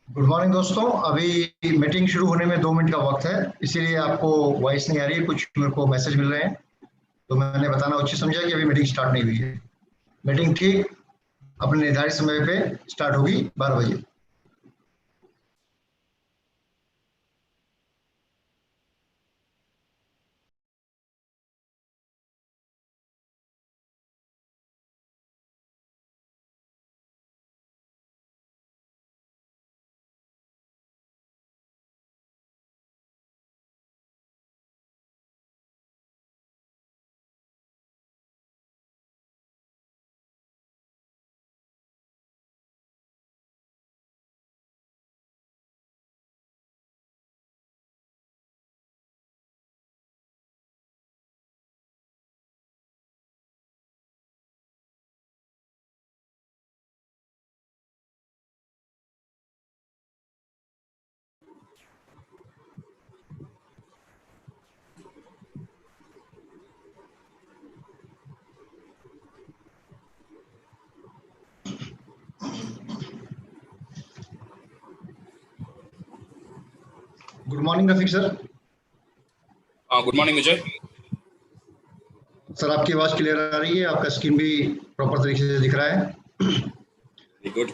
Good morning दोस्तों। अभी meeting शुरू होने में 2 मिनट का वक्त है, इसीलिए आपको वॉइस नहीं आ रही है। कुछ मेरे को मैसेज मिल रहे हैं, तो मैंने बताना उचित समझा कि अभी मीटिंग स्टार्ट नहीं हुई है। मीटिंग ठीक अपने निर्धारित समय पे स्टार्ट होगी 12 बजे। Good morning Rafiq sir. Good morning Vijay. Sir आपकी आवाज क्लियर आ रही है, आपका स्क्रीन भी प्रॉपर तरीके से दिख रहा है। वेरी गुड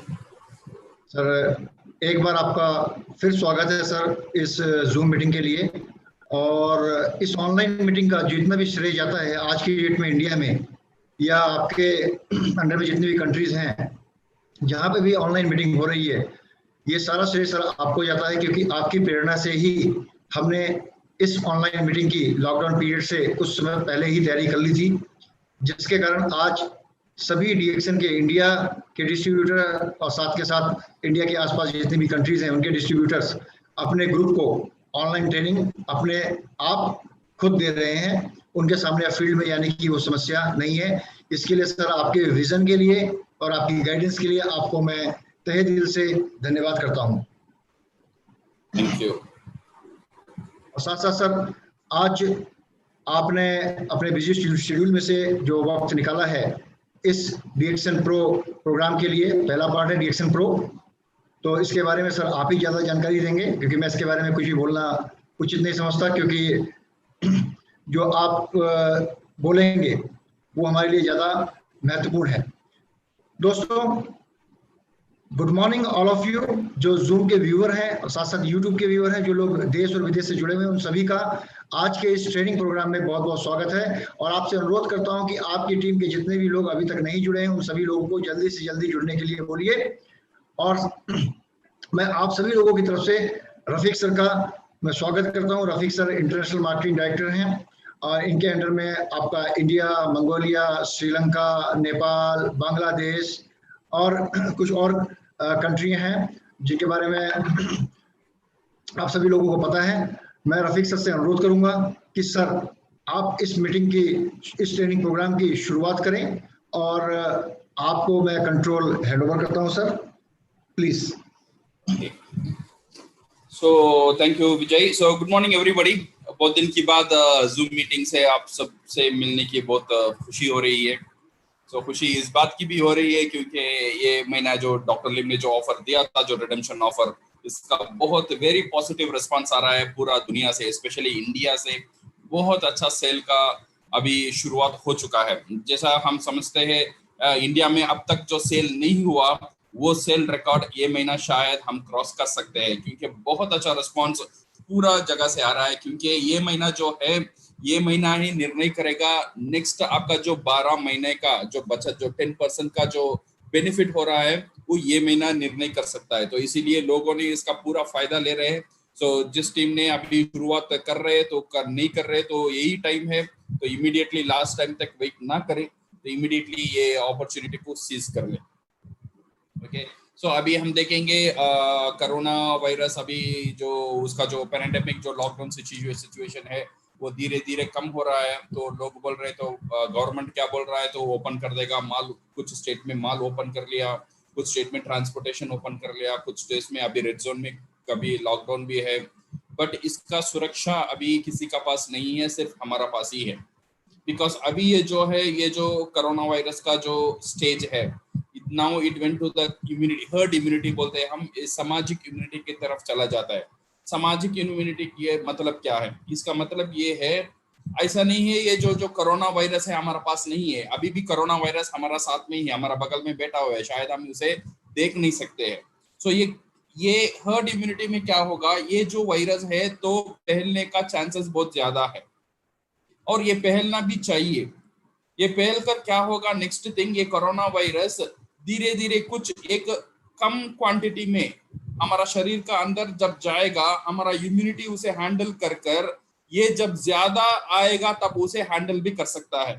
सर एक बार आपका फिर स्वागत है सर इस जूम मीटिंग के लिए। और इस ऑनलाइन मीटिंग का जितना भी श्रेय जाता है आज की डेट में इंडिया में या आपके अंडर में जितनी भी कंट्रीज हैं जहाँ पे भी ऑनलाइन मीटिंग हो रही है, ये सारा श्रेय सर आपको जाता है, क्योंकि आपकी प्रेरणा से ही हमने इस ऑनलाइन मीटिंग की लॉकडाउन पीरियड से कुछ समय पहले ही तैयारी कर ली थी, जिसके कारण आज सभी डीएक्सन के इंडिया के डिस्ट्रीब्यूटर और साथ के साथ इंडिया के आसपास जितनी भी कंट्रीज हैं उनके डिस्ट्रीब्यूटर्स अपने ग्रुप को ऑनलाइन ट्रेनिंग अपने आप खुद दे रहे हैं। उनके सामने फील्ड में यानी कि वो समस्या नहीं है। इसके लिए सर आपके विजन के लिए और आपकी गाइडेंस के लिए आपको मैं तहे दिल से धन्यवाद करता हूं। Thank you. और साथ साथ सर आज आपने अपने बिजी शेड्यूल में से जो वक्त निकाला है इस डीएक्सन प्रो प्रोग्राम के लिए, पहला पार्ट है डीएक्सन प्रो, तो इसके बारे में सर आप ही ज़्यादा जानकारी देंगे, क्योंकि मैं इसके बारे में कुछ भी बोलना उचित नहीं समझता, क्योंकि जो आप बोलेंगे वो हमारे लिए ज़्यादा महत्वपूर्ण है। दोस्तों good morning all of you, जो जूम के व्यूअर हैं और साथ साथ यूट्यूब के व्यूअर हैं, जो लोग देश और विदेश से जुड़े हुए हैं, उन सभी का आज के इस ट्रेनिंग प्रोग्राम में बहुत बहुत स्वागत है। और आपसे अनुरोध करता हूं कि आपकी टीम के जितने भी लोग अभी तक नहीं जुड़े हैं उन सभी लोगों को जल्दी से जल्दी जुड़ने के लिए बोलिए। और मैं आप सभी लोगों की तरफ से रफीक सर का मैं स्वागत करता हूं। Rafiq sir international marketing director हैं और इनके अंडर में आपका इंडिया, मंगोलिया, श्रीलंका, नेपाल, बांग्लादेश और कुछ और कंट्री हैं जिनके बारे में आप सभी लोगों को पता है। मैं रफीक सर से अनुरोध करूंगा कि सर आप इस मीटिंग की, इस ट्रेनिंग प्रोग्राम की शुरुआत करें और आपको मैं कंट्रोल हैंडओवर करता हूं sir, please. So thank you Vijay. So good morning everybody. बहुत दिन के बाद जूम मीटिंग से आप सबसे मिलने की बहुत खुशी हो रही है। सो खुशी इस बात की भी हो रही है क्योंकि ये महीना जो डॉक्टर लिम ने जो ऑफर दिया था, जो रिडेम्पशन ऑफर, इसका बहुत वेरी पॉजिटिव रिस्पांस आ रहा है पूरा दुनिया से, स्पेशली इंडिया से। बहुत अच्छा सेल का अभी शुरुआत हो चुका है। जैसा हम समझते हैं इंडिया में अब तक जो सेल नहीं हुआ वो सेल रिकॉर्ड ये महीना शायद हम क्रॉस कर सकते हैं, क्योंकि बहुत अच्छा रिस्पांस पूरा जगह से आ रहा है। क्योंकि ये महीना जो है, ये महीना ही निर्णय करेगा नेक्स्ट आपका जो 12 महीने का जो बचत, जो 10% का जो बेनिफिट हो रहा है वो ये महीना निर्णय कर सकता है। तो इसीलिए लोगों ने इसका पूरा फायदा ले रहे हैं। सो जिस टीम ने अभी शुरुआत कर रहे हैं तो कर नहीं कर रहे तो यही टाइम है, तो इमीडिएटली लास्ट टाइम तक वेट ना करें, तो इमीडिएटली ये अपॉर्चुनिटी को सीज कर ले। ओके, सो अभी हम देखेंगे कोरोना वायरस अभी जो उसका जो पैंडेमिक जो लॉकडाउन सिचुएशन है वो धीरे धीरे कम हो रहा है। तो लोग बोल रहे, तो गवर्नमेंट क्या बोल रहा है, तो ओपन कर देगा माल। कुछ स्टेट में माल ओपन कर लिया, कुछ स्टेट में ट्रांसपोर्टेशन ओपन कर लिया, कुछ स्टेट में अभी रेड जोन में कभी लॉकडाउन भी है। बट इसका सुरक्षा अभी किसी का पास नहीं है, सिर्फ हमारा पास ही है। बिकॉज अभी ये जो है, ये जो कोरोना वायरस का जो स्टेज है, now it went to the immunity, herd immunity बोलते हैं हम, सामाजिक इम्यूनिटी की तरफ चला जाता है। सामाजिक इम्यूनिटी की मतलब क्या है? इसका मतलब ये है, ऐसा नहीं है ये जो कोरोना वायरस है हमारे पास नहीं है, अभी भी कोरोना वायरस हमारा साथ में ही है, हमारा बगल में बैठा हुआ है, शायद हम उसे देख नहीं सकते हैं। सो ये हर्ड इम्यूनिटी में क्या होगा, ये जो वायरस है तो फैलने का चांसेस बहुत ज्यादा है और ये फैलना भी चाहिए। ये फैल कर क्या होगा, नेक्स्ट थिंग, ये कोरोना वायरस धीरे धीरे कुछ एक कम क्वांटिटी में हमारा शरीर का अंदर जब जाएगा, हमारा इम्यूनिटी उसे हैंडल कर ये जब ज्यादा आएगा तब उसे हैंडल भी कर सकता है।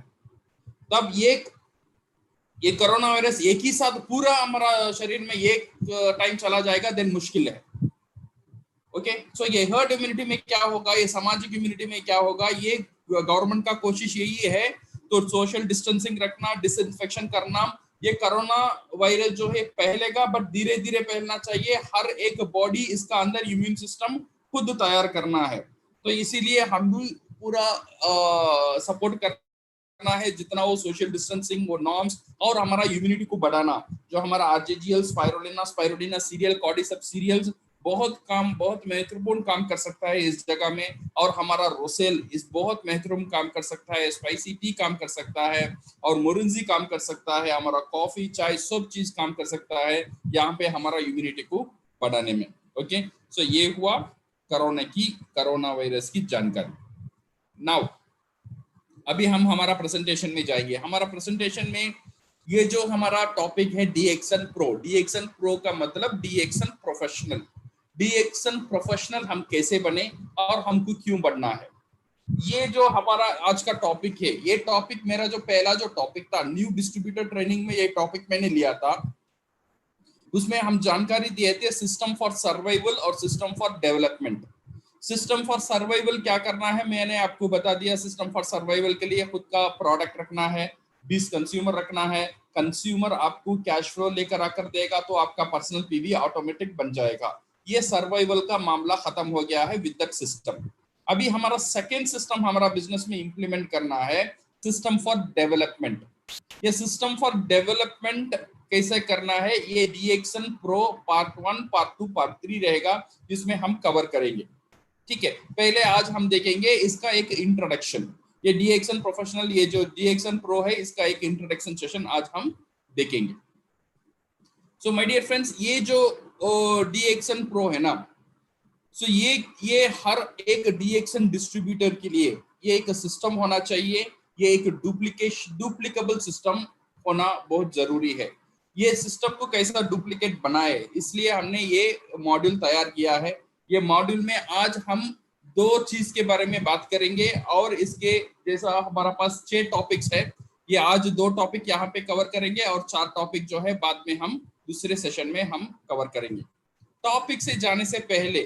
तब ये कोरोना वायरस एक ही साथ पूरा हमारा शरीर में एक टाइम चला जाएगा, देन मुश्किल है। ओके, सो ये हर्ड इम्यूनिटी में क्या होगा, ये सामाजिक इम्यूनिटी में क्या होगा, ये गवर्नमेंट का कोशिश यही है तो सोशल डिस्टेंसिंग रखना, डिसइंफेक्शन करना। ये कोरोना वायरस जो है फैलेगा बट धीरे धीरे फैलना चाहिए, हर एक बॉडी इसका अंदर इम्यून सिस्टम खुद तैयार करना है। तो इसीलिए हम भी पूरा सपोर्ट करना है जितना वो सोशल डिस्टेंसिंग, वो नॉर्म्स और हमारा इम्यूनिटी को बढ़ाना। जो हमारा आरजेजीएल, स्पाइरुलिना सीरियल, कॉर्डिसेप्स सीरियल्स बहुत महत्वपूर्ण काम कर सकता है इस जगह में, और हमारा रोसेल इस बहुत महत्वपूर्ण काम कर सकता है, स्पाइसी टी काम कर सकता है और मोरिंजी काम कर सकता है, हमारा कॉफी चाय सब चीज काम कर सकता है यहाँ पे हमारा इम्यूनिटी को बढ़ाने में। ओके, सो ये हुआ कोरोना वायरस की जानकारी। नाउ अभी हम हमारा प्रेजेंटेशन में जाएंगे। हमारा प्रेजेंटेशन में ये जो हमारा टॉपिक है डीएक्सन प्रो का मतलब डीएक्सन प्रोफेशनल। डीएक्सन प्रोफेशनल हम कैसे बने और हमको क्यों बनना है, ये जो हमारा आज का टॉपिक है। ये टॉपिक मेरा जो पहला जो टॉपिक था न्यू डिस्ट्रीब्यूटर ट्रेनिंग में, ये टॉपिक मैंने लिया था। उसमें हम जानकारी दिए थे सिस्टम फॉर सर्वाइवल और system for development. System for survival क्या करना है मैंने आपको बता दिया। सिस्टम फॉर सर्वाइवल के लिए खुद का प्रोडक्ट रखना है, 20 कंज्यूमर रखना है, कंज्यूमर आपको कैश फ्लो लेकर आकर देगा तो आपका पर्सनल पीवी ऑटोमेटिक बन जाएगा। ये सर्वाइवल का मामला खत्म हो गया है विद दैट सिस्टम। अभी हमारा सेकेंड सिस्टम हमारा बिजनेस में इंप्लीमेंट करना है, सिस्टम फॉर डेवलपमेंट। ये सिस्टम फॉर डेवलपमेंट कैसे करना है, ये डीएक्सन प्रो पार्ट 1, पार्ट 2, पार्ट 3 रहेगा जिसमें हम कवर करेंगे। ठीक है, पहले आज हम देखेंगे इसका एक इंट्रोडक्शन। ये डीएक्सन प्रोफेशनल, ये जो डीएक्सन प्रो है, इसका एक इंट्रोडक्शन सेशन आज हम देखेंगे। सो माय डियर फ्रेंड्स, ये जो डीएक्सन प्रो है ना, सो ये हर एक डीएक्सन डिस्ट्रीब्यूटर के लिए ये एक सिस्टम होना चाहिए। ये एक डुप्लीकेबल सिस्टम होना बहुत जरूरी है। ये सिस्टम को कैसा डुप्लीकेट बनाए, इसलिए हमने ये मॉड्यूल तैयार किया है। ये मॉड्यूल में आज हम 2 चीज के बारे में बात करेंगे और इसके जैसा हमारा पास 6 टॉपिक्स है, ये आज 2 टॉपिक यहाँ पे कवर करेंगे और 4 टॉपिक जो है बाद में हम दूसरे सेशन में हम कवर करेंगे। टॉपिक से जाने से पहले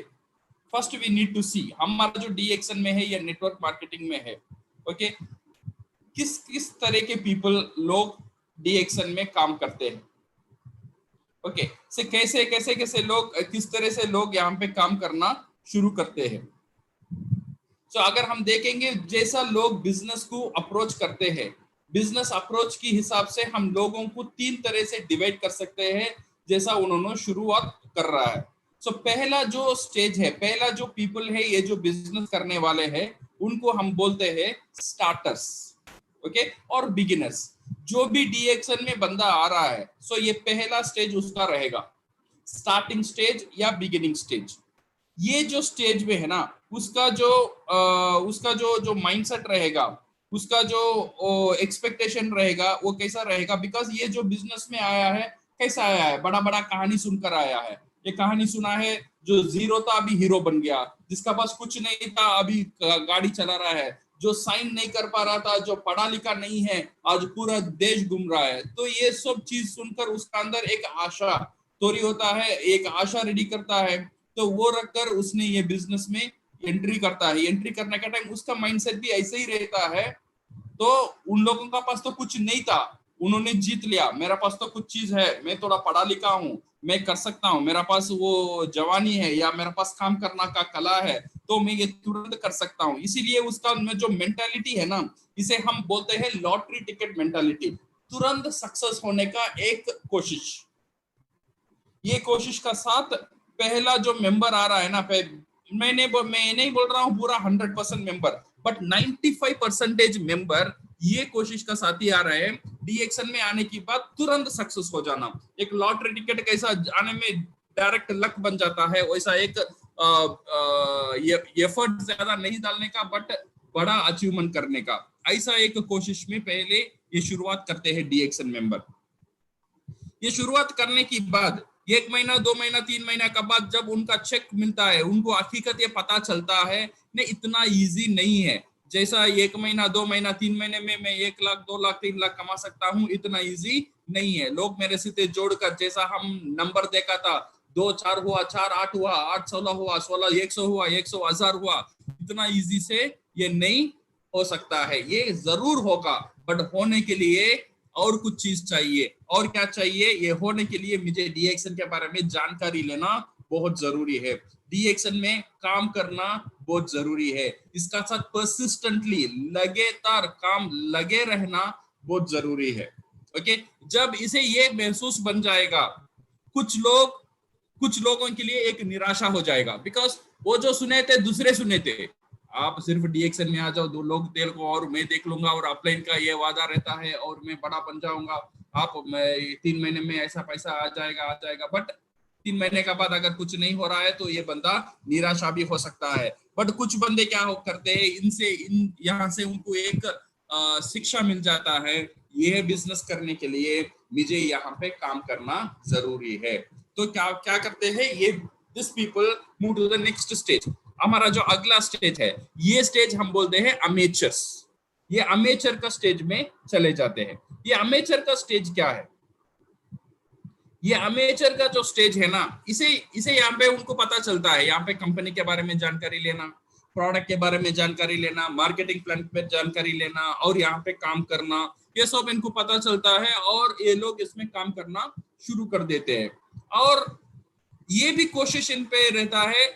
फर्स्ट वी नीड टू सी हमारा जो डीएक्सन में है या नेटवर्क मार्केटिंग में है, ओके, किस तरह के पीपल लोग डीएक्सन में काम करते हैं। ओके, से कैसे लोग, किस तरह से लोग यहाँ पे काम करना शुरू करते हैं। सो अगर हम देखेंगे जैसा लोग बिजनेस को अप्रोच करते हैं, बिजनेस अप्रोच के हिसाब से हम लोगों को 3 तरह से डिवाइड कर सकते हैं जैसा उन्होंने शुरुआत कर रहा है। सो पहला जो स्टेज है, पहला जो पीपल है, ये जो बिजनेस करने वाले हैं, उनको हम बोलते हैं स्टार्टर्स, ओके, और बिगिनर्स। जो भी डीएक्सन में बंदा आ रहा है, सो ये पहला स्टेज उसका रहेगा, स्टार्टिंग स्टेज या बिगिनिंग स्टेज। ये जो स्टेज में है ना, उसका जो माइंडसेट रहेगा, उसका जो एक्सपेक्टेशन रहेगा, वो कैसा रहेगा, बिकॉज ये जो बिजनेस में आया है, कैसा आया है, बड़ा बड़ा कहानी सुनकर आया है। ये कहानी सुना है, जो जीरो था अभी हीरो बन गया, जिसका पास कुछ नहीं था अभी गाड़ी चला रहा है, जो साइन नहीं कर पा रहा था, जो पढ़ा लिखा नहीं है, आज पूरा देश घूम रहा है। तो ये सब चीज सुनकर उसका अंदर एक आशा तोरी होता है, एक आशा रेडी करता है, तो वो रखकर उसने ये बिजनेस में एंट्री करता है। एंट्री करने का टाइम उसका माइंडसेट भी ऐसे ही रहता है। तो उन लोगों का पास तो कुछ नहीं था, उन्होंने जीत लिया, मेरा पास तो कुछ चीज है, मैं थोड़ा पढ़ा लिखा हूँ, मैं कर सकता हूँ, मेरा पास वो जवानी है या मेरा पास काम करना का कला है, तो मैं ये तुरंत कर सकता हूँ। इसीलिए उसका जो मेंटालिटी है ना, इसे हम बोलते हैं लॉटरी टिकट मेंटालिटी। तुरंत सक्सेस होने का एक कोशिश। ये कोशिश का साथ पहला जो मेंबर आ रहा है ना, मैं नहीं बोल रहा हूँ पूरा 100% मेंबर, बट 95% मेंबर ये कोशिश का साथ ही आ रहे हैं डीएक्सन में आने की बाद तुरंत सक्सेस हो जाना। एक लॉटरी टिकट कैसा आने में डायरेक्ट लक बन जाता है, वैसा एक एफर्ट ज्यादा नहीं डालने का बट बड़ा अचीवमेंट करने का, ऐसा एक कोशिश में पहले ये शुरुआत करते हैं डीएक्सन मेंबर। ये शुरुआत करने की बाद 1 महीना 2 महीना 3 महीना का बाद जब उनका चेक मिलता है, उनको हकीकत ये पता चलता है नहीं इतना इजी नहीं है जैसा 1 महीना 2 महीना 3 महीने में मैं 1 लाख 2 लाख 3 लाख कमा सकता हूँ, इतना इजी नहीं है। लोग मेरे से जोड़कर जैसा हम नंबर देखा था 2 4 हुआ, 4 8 हुआ, 8 16 हुआ, 16 100 हुआ, 100 1000 हुआ, इतना इजी से ये नहीं हो सकता है। ये जरूर होगा बट होने के लिए और कुछ चीज चाहिए। और क्या चाहिए? ये होने के लिए मुझे डीएक्सन के बारे में जानकारी लेना बहुत जरूरी है, डीएक्सन में काम करना बहुत जरूरी है, इसका साथ परसिस्टेंटली लगातार काम लगे रहना बहुत जरूरी है। ओके, जब इसे ये महसूस बन जाएगा, कुछ लोगों के लिए एक निराशा हो जाएगा, बिकॉज वो जो सुने थे दूसरे सुने थे, आप सिर्फ डीएक्सन में आ जाओ, 2 लोग तेल को और मैं देख लूंगा और अपलाइन का ये वादा रहता है और मैं बड़ा बन जाऊंगा, आप 3 महीने में ऐसा पैसा आ जाएगा। बट 3 महीने का बाद अगर कुछ नहीं हो रहा है तो ये बंदा निराशा भी हो सकता है। बट कुछ बंदे क्या करते हैं, यहाँ से उनको एक शिक्षा मिल जाता है, ये बिजनेस करने के लिए मुझे यहाँ पे काम करना जरूरी है। तो क्या करते हैं ये this people move to the next stage. हमारा जो अगला स्टेज है, ये स्टेज हम बोलते हैं अमेचर्स। ये अमेचर का स्टेज में चले जाते हैं। ये अमेचर का स्टेज क्या है? ये अमेचर का जो स्टेज है ना, इसे यहाँ पे उनको पता चलता है, यहाँ पे कंपनी के बारे में जानकारी लेना, प्रोडक्ट के बारे में जानकारी लेना, मार्केटिंग प्लान पे जानकारी लेना और यहाँ पे काम करना, ये सब इनको पता चलता है और ये लोग इसमें काम करना शुरू कर देते हैं। और ये भी कोशिश इन पे रहता है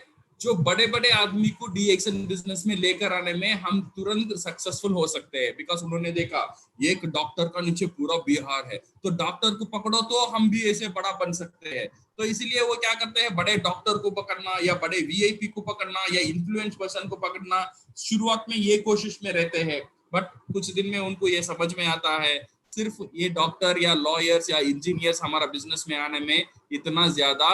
जो बड़े बड़े आदमी को डीएक्सन बिजनेस में लेकर आने में हम तुरंत सक्सेसफुल हो सकते हैं, बिकॉज उन्होंने देखा एक डॉक्टर का नीचे पूरा बिहार है, तो डॉक्टर को पकड़ो तो हम भी ऐसे बड़ा बन सकते हैं। तो इसीलिए वो क्या करते हैं, बड़े डॉक्टर को पकड़ना या बड़े वीआईपी को पकड़ना या इन्फ्लुएंस पर्सन को पकड़ना, शुरुआत में ये कोशिश में रहते हैं। बट कुछ दिन में उनको ये समझ में आता है सिर्फ ये डॉक्टर या लॉयर्स या इंजीनियर्स हमारा बिजनेस में आने में इतना ज्यादा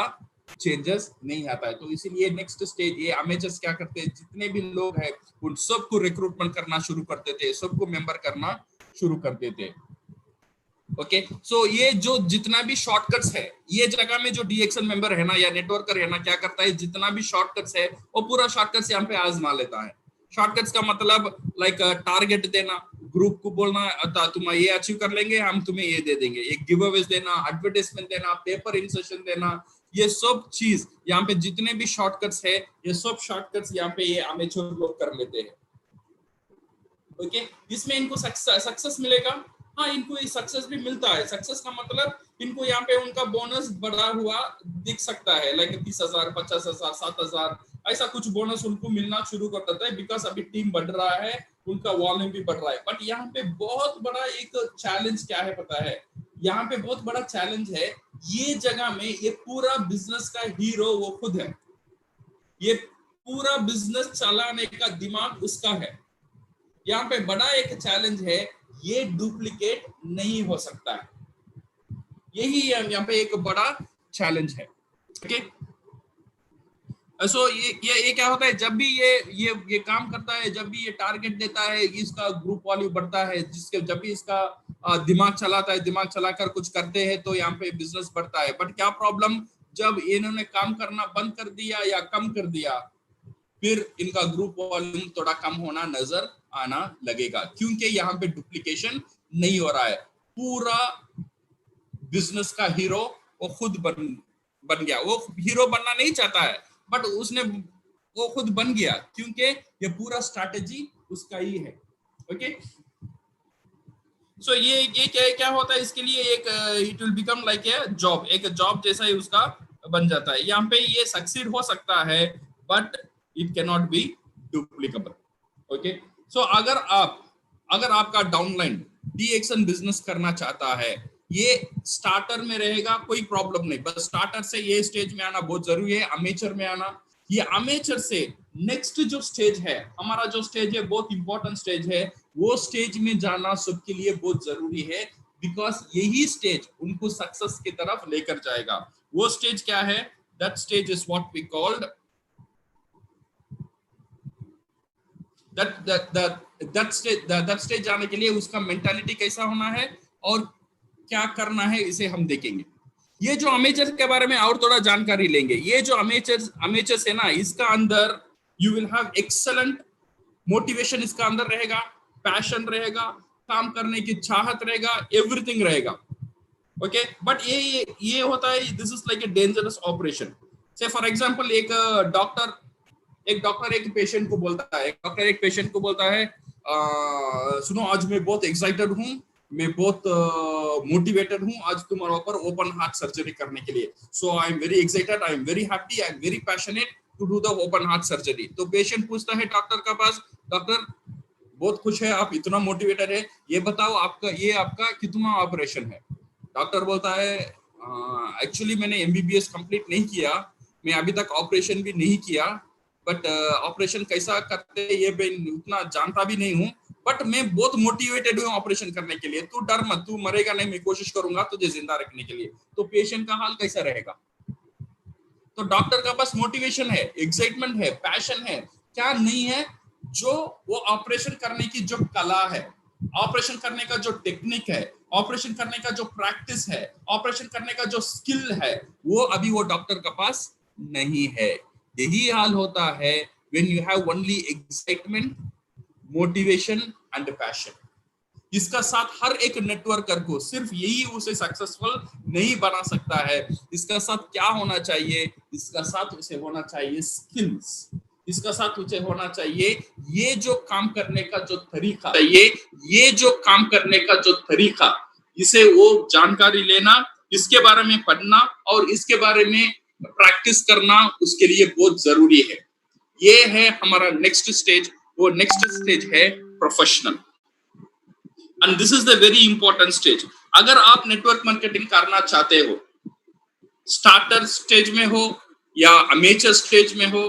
चेंजेस नहीं आता है। तो इसीलिए नेक्स्ट स्टेज ये अमेचर्स क्या करते हैं, जितने भी लोग हैं उन सबको रिक्रूटमेंट करना शुरू कर देते, सबको मेंबर करना शुरू कर देते। ओके, सो ये जो जितना भी शॉर्टकट्स है, ये जगह में जो डीएक्सन मेंबर है ना या नेटवर्कर है ना, क्या करता है, जितना भी शॉर्टकट्स है वो पूरा शॉर्टकट्स यहाँ पे आजमा लेता है। शॉर्टकट्स का मतलब लाइक टारगेट देना, ग्रुप को बोलना तुम ये अचीव कर लेंगे, हम तुम्हें ये दे देंगे, एक गिव अवेज देना, एडवर्टाइजमेंट देना, पेपर इंसर्शन देना, ये सब चीज यहाँ पे जितने भी शॉर्टकट्स है, ये सब शॉर्टकट्स यहाँ पे ये अमेचर लोग कर लेते हैं। ओके, इसमें इनको सक्सेस मिलेगा। हाँ, इनको ये सक्सेस भी मिलता है। सक्सेस का मतलब इनको यहाँ पे उनका बोनस बढ़ा हुआ दिख सकता है, लाइक 30,000 50,000 7,000 ऐसा कुछ बोनस उनको मिलना शुरू कर देता है, बिकॉज अभी टीम बढ़ रहा है, उनका वॉल्यूम भी बढ़ रहा है। बट यहाँ पे बहुत बड़ा एक चैलेंज क्या है पता है, यहाँ पे बहुत बड़ा चैलेंज है, ये जगह में ये पूरा बिजनेस का हीरो वो खुद है, ये पूरा बिजनेस चलाने का दिमाग उसका है। यहाँ पे बड़ा एक चैलेंज है, ये डुप्लीकेट नहीं हो सकता है, यही यहाँ पे एक बड़ा चैलेंज है। ओके, सो ये क्या होता है, जब भी ये काम करता है, जब भी ये टारगेट देता है, इसका ग्रुप वॉल्यूम बढ़ता है, जिसके जब भी इसका दिमाग चलाता है, दिमाग चलाकर कुछ करते हैं तो यहाँ पे बिजनेस बढ़ता है। बट क्या प्रॉब्लम, जब इन्होंने काम करना बंद कर दिया या कम कर दिया, फिर इनका ग्रुप वॉल्यूम थोड़ा कम होना नजर आना लगेगा, क्योंकि यहाँ पे डुप्लीकेशन नहीं हो रहा है। पूरा बिजनेस का हीरो वो खुद बन गया। वो हीरो बनना नहीं चाहता है, बट वो खुद बन गया, क्योंकि ये पूरा स्ट्रैटेजी उसका ही है। ओके, सो ये क्या होता है, इसके लिए एक it will become like a job, एक जॉब जैसा ही उसका बन जाता है। यहाँ पे ये सक्सीड हो सकता है, but it can not be duplicable. Okay, so अगर आपका डाउनलाइन DXN बिजनेस करना चाहता है, ये स्टार्टर में रहेगा, कोई प्रॉब्लम नहीं, बस स्टार्टर से ये स्टेज में आना बहुत जरूरी है, अमेचर में आना। ये अमेचर से नेक्स्ट जो स्टेज है, हमारा जो स्टेज है बहुत इंपॉर्टेंट स्टेज है, वो स्टेज में जाना सबके लिए बहुत जरूरी है, बिकॉज यही स्टेज उनको सक्सेस की तरफ लेकर जाएगा। वो स्टेज क्या है? That stage is what we called that stage जाने के लिए उसका मेंटालिटी कैसा होना है और क्या करना है, इसे हम देखेंगे। ये जो अमेचर के बारे में और थोड़ा जानकारी लेंगे। ये जो अमेचर्स है ना, इसका अंदर you will have excellent motivation, इसका अंदर रहेगा, पैशन रहेगा, काम करने की चाहत रहेगा, एवरीथिंग रहेगा। ओके, बट ये होता है, this is like a dangerous operation. से फॉर एग्जांपल एक डॉक्टर एक पेशेंट को बोलता है, सुनो आज मैं बहुत एक्साइटेड हूँ, मैं बहुत मोटिवेटेड हूँ आज तुम्हारे ऊपर ओपन हार्ट सर्जरी करने के लिए। So I am very excited, I am very happy, I am very passionate to do the open heart surgery. तो पेशेंट पूछता है डॉक्टर के पास, डॉक्टर बहुत खुश है, आप इतना मोटिवेटेड है, ये बताओ आपका कितना ऑपरेशन है? डॉक्टर बोलता है एक्चुअली मैंने MBBS कंप्लीट नहीं किया, मैं अभी तक ऑपरेशन भी नहीं किया, बट ऑपरेशन कैसा करते ये मैं उतना जानता भी नहीं हूँ, बट मैं बहुत मोटिवेटेड हूँ ऑपरेशन करने के लिए। तू डर मत, तू मरेगा नहीं, मैं कोशिश करूंगा तुझे जिंदा रखने के लिए। तो पेशेंट का हाल कैसा रहेगा? तो डॉक्टर का पास मोटिवेशन है, एक्साइटमेंट है, पैशन है, क्या नहीं है? जो वो ऑपरेशन करने की जो कला है, ऑपरेशन करने का जो टेक्निक है, ऑपरेशन करने का जो प्रैक्टिस है, ऑपरेशन करने का जो स्किल है, वो अभी वो डॉक्टर का पास नहीं है। यही हाल होता है when you have only excitement, motivation and passion। इसका साथ हर एक नेटवर्कर को सिर्फ यही उसे सक्सेसफुल नहीं बना सकता है। इसका साथ क्या होना चाहिए? इसका साथ उसे होना चाहिए स्किल्स, इसका साथ उसे होना चाहिए ये जो काम करने का जो तरीका, ये जो काम करने का जो तरीका, इसे वो जानकारी लेना, इसके बारे में पढ़ना और इसके बारे में प्रैक्टिस करना उसके लिए बहुत जरूरी है। ये है हमारा नेक्स्ट स्टेज। वो नेक्स्ट स्टेज है professional, and this is the very important stage. अगर आप नेटवर्क मार्केटिंग करना चाहते हो, स्टार्टर स्टेज में हो या अमेचर स्टेज में हो,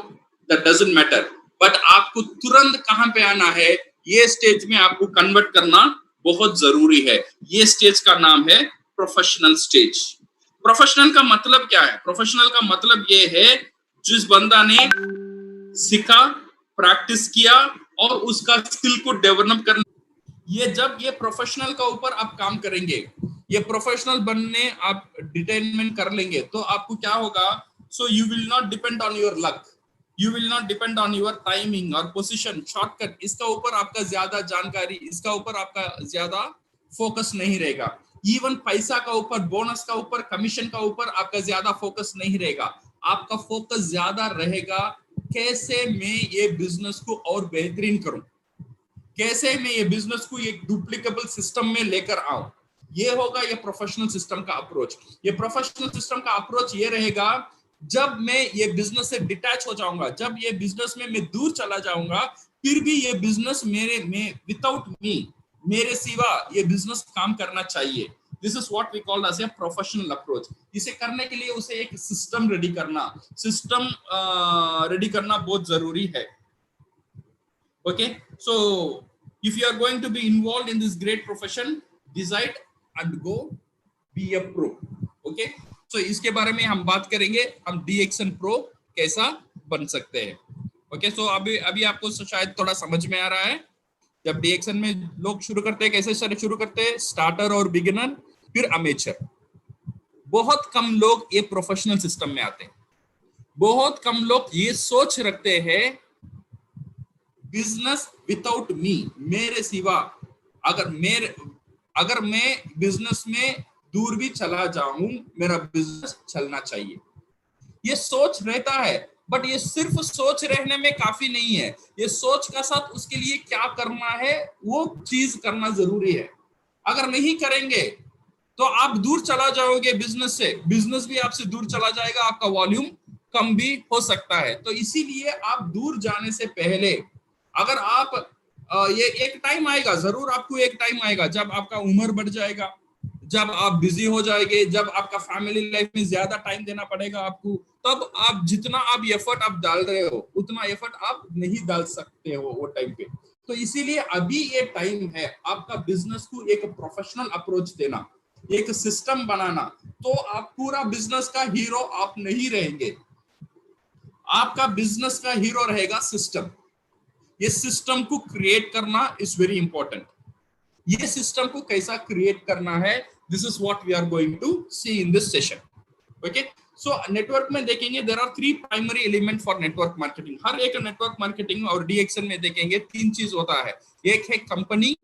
दैट डजंट मैटर, बट आपको तुरंत कहां पे आना है, ये स्टेज में आपको कन्वर्ट करना बहुत जरूरी है। ये स्टेज का नाम है प्रोफेशनल स्टेज। प्रोफेशनल का मतलब क्या है? प्रोफेशनल का मतलब ये है जिस बंदा ने सीखा, प्रैक्टिस किया और उसका स्किल को डेवलप करना। ये जब ये प्रोफेशनल का ऊपर आप काम करेंगे, ये प्रोफेशनल बनने आप डिटेनमेंट कर लेंगे, तो आपको क्या होगा? So you will not depend on your luck, you will not depend on your timing और पोजीशन, शॉर्टकट, इसका ऊपर आपका ज्यादा जानकारी, इसका ऊपर आपका ज्यादा फोकस नहीं रहेगा। इवन पैसा का ऊपर, बोनस का ऊपर, कमीशन का ऊपर आपका ज्यादा फोकस नहीं रहेगा। आपका फोकस ज्यादा रहेगा कैसे मैं ये बिजनेस को और बेहतरीन करूं, कैसे मैं ये बिजनेस को एक डुप्लीकेबल सिस्टम में लेकर आऊं। ये होगा ये प्रोफेशनल सिस्टम का अप्रोच। ये प्रोफेशनल सिस्टम का अप्रोच ये रहेगा, जब मैं ये बिजनेस से डिटैच हो जाऊंगा, जब ये बिजनेस में मैं दूर चला जाऊंगा, फिर भी ये बिजनेस विदाउट मी, मेरे सिवा ये बिजनेस काम करना चाहिए। This is what we call as a professional approach. इसे करने के लिए उसे एक सिस्टम रेडी करना बहुत जरूरी है। Okay, so if you are going to be involve in this great profession, decide and go be a pro. Okay, so इसके बारे में हम बात करेंगे, हम DXN प्रो कैसा बन सकते हैं। ओके, सो अभी आपको शायद थोड़ा समझ में आ रहा है। जब DXN में लोग शुरू करते हैं, कैसे शुरू करते हैं? स्टार्टर और बिगिनर, फिर अमेचर। बहुत कम लोग ये प्रोफेशनल सिस्टम में आते हैं। बहुत कम लोग ये सोच रखते हैं बिजनेस विदाउट मी, मेरे सिवा अगर मैं बिजनेस में दूर भी चला जाऊं, मेरा बिजनेस चलना चाहिए। ये सोच रहता है, बट ये सिर्फ सोच रहने में काफी नहीं है। ये सोच का साथ उसके लिए क्या करना है, वो चीज करना जरूरी है। अगर नहीं करेंगे तो आप दूर चला जाओगे बिजनेस से, बिजनेस भी आपसे दूर चला जाएगा, आपका वॉल्यूम कम भी हो सकता है। तो इसीलिए आप दूर जाने से पहले, अगर आप ये एक टाइम आएगा, जरूर आपको एक टाइम आएगा जब आपका उम्र बढ़ जाएगा, जब आप बिजी हो जाएंगे, जब आपका फैमिली लाइफ में ज्यादा टाइम देना पड़ेगा आपको, तब आप जितना आप एफर्ट आप डाल रहे हो उतना एफर्ट आप नहीं डाल सकते हो वो टाइम पे। तो इसीलिए अभी ये टाइम है आपका बिजनेस को एक प्रोफेशनल अप्रोच देना, एक सिस्टम बनाना। तो आप पूरा बिजनेस का हीरो आप नहीं रहेंगे, आपका बिजनेस का हीरो रहेगा सिस्टम। ये सिस्टम को क्रिएट करना इज वेरी इंपॉर्टेंट। ये सिस्टम को कैसा क्रिएट करना है, this is what we are going to see in this session. Okay, so network में देखेंगे there are 3 primary element for network marketing. हर एक नेटवर्क मार्केटिंग और डीएक्सन में देखेंगे 3 चीज होता है, एक है कंपनी,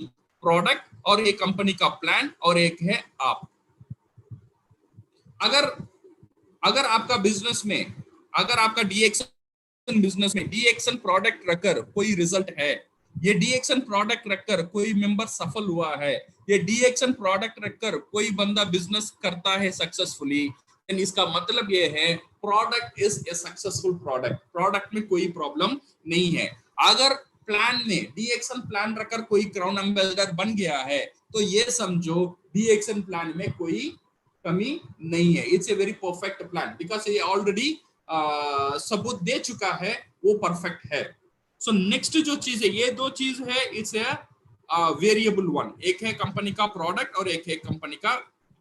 प्रोडक्ट और एक कंपनी का प्लान, और एक है आप। अगर आपका बिजनेस में, अगर आपका डीएक्सन बिजनेस में डीएक्सन प्रोडक्ट रखकर कोई रिजल्ट है, ये डीएक्सन प्रोडक्ट रखकर कोई मेंबर सफल हुआ है, ये डीएक्सन प्रोडक्ट रखकर कोई बंदा बिजनेस करता है सक्सेसफुली, इसका मतलब ये है product is a successful product, product में कोई प्रॉब्लम नहीं है। अगर प्लान में डीएक्सन प्लान रखकर कोई क्राउन एम्बेसडर बन गया है तो ये समझो डीएक्सन प्लान में कोई कमी नहीं है, it's a very perfect plan, because ये ऑलरेडी सबूत दे चुका है वो परफेक्ट है। सो नेक्स्ट जो चीज है, ये 2 चीज है, इट्स ए वेरिएबल वन, एक है कंपनी का प्रोडक्ट और एक है कंपनी का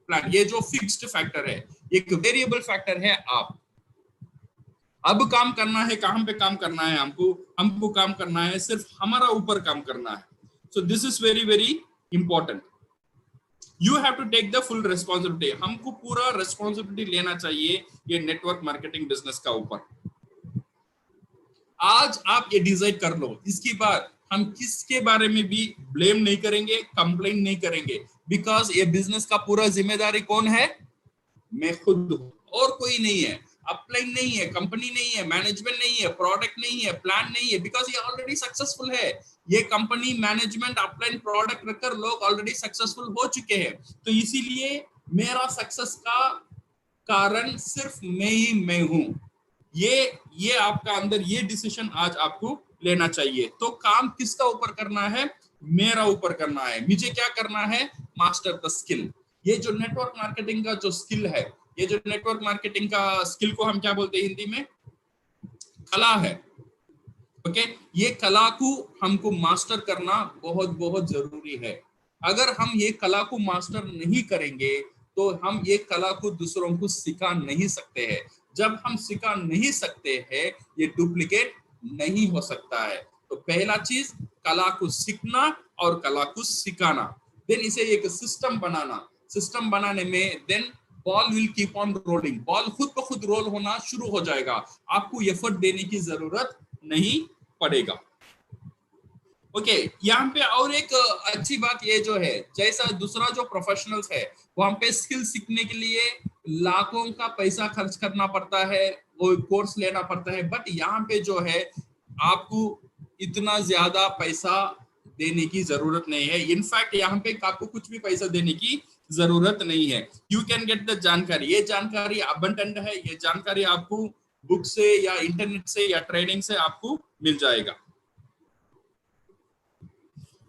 प्लान। ये जो फिक्स्ड फैक्टर है, एक वेरिएबल फैक्टर है आप। अब काम करना है, कहां पे काम करना है हमको काम करना है सिर्फ हमारा ऊपर काम करना है। So this is very very important, you have to take the full responsibility. हमको पूरा रिस्पॉन्सिबिलिटी लेना चाहिए ये नेटवर्क मार्केटिंग बिजनेस का ऊपर। आज आप ये डिसाइड कर लो, इसके बाद हम किसके बारे में भी ब्लेम नहीं करेंगे, कंप्लेन नहीं करेंगे, बिकॉज ये बिजनेस का पूरा जिम्मेदारी कौन है, मैं खुद हूं, और कोई नहीं है। अपलाइन नहीं है, कंपनी नहीं है, मैनेजमेंट नहीं है, प्रोडक्ट नहीं है, प्लान नहीं है, बिकॉज ये ऑलरेडी सक्सेसफुल है। ये कंपनी, मैनेजमेंट, अपलाइन, प्रोडक्ट रखकर लोग ऑलरेडी सक्सेसफुल हो चुके हैं। तो इसीलिए मेरा सक्सेस का कारण सिर्फ मैं हूं। ये आपका अंदर ये डिसीजन आज आपको लेना चाहिए। तो काम किसका ऊपर करना है, मेरा ऊपर करना है। मुझे क्या करना है, मास्टर द स्किल। ये जो नेटवर्क मार्केटिंग का जो स्किल है, ये जो नेटवर्क मार्केटिंग का स्किल को हम क्या बोलते हैं हिंदी में, कला है। ओके, ये कला को हमको मास्टर करना बहुत बहुत जरूरी है। अगर हम ये कला को मास्टर नहीं करेंगे तो हम ये कला को दूसरों को सिखा नहीं सकते हैं। जब हम सिखा नहीं सकते हैं, ये डुप्लीकेट नहीं हो सकता है। तो पहला चीज कला को सीखना और कला को सिखाना, देन इसे एक सिस्टम बनाना। सिस्टम बनाने में then ball will keep on rolling, ball खुद ब खुद रोल होना शुरू हो जाएगा, आपको एफर्ट देने की जरूरत नहीं पड़ेगा। ओके, यहाँ पे और एक अच्छी बात ये जो है, जैसा दूसरा जो प्रोफेशनल्स है वहां पे स्किल सीखने के लिए लाखों का पैसा खर्च करना पड़ता है, वो कोर्स लेना पड़ता है, बट यहाँ पे जो है आपको इतना ज्यादा पैसा देने की जरूरत नहीं है। इनफैक्ट यहाँ पे आपको कुछ भी पैसा देने की जरूरत नहीं है। यू कैन गेट द जानकारी, ये जानकारी अबंडेंट है, ये जानकारी आपको बुक से या इंटरनेट से या ट्रेनिंग से आपको मिल जाएगा।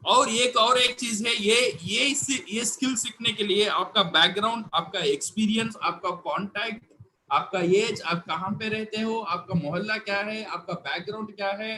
और एक चीज है, ये स्किल सीखने के लिए आपका बैकग्राउंड, आपका एक्सपीरियंस, आपका कांटेक्ट, आपका एज, आप कहाँ पे रहते हो, आपका मोहल्ला क्या है, आपका बैकग्राउंड क्या है,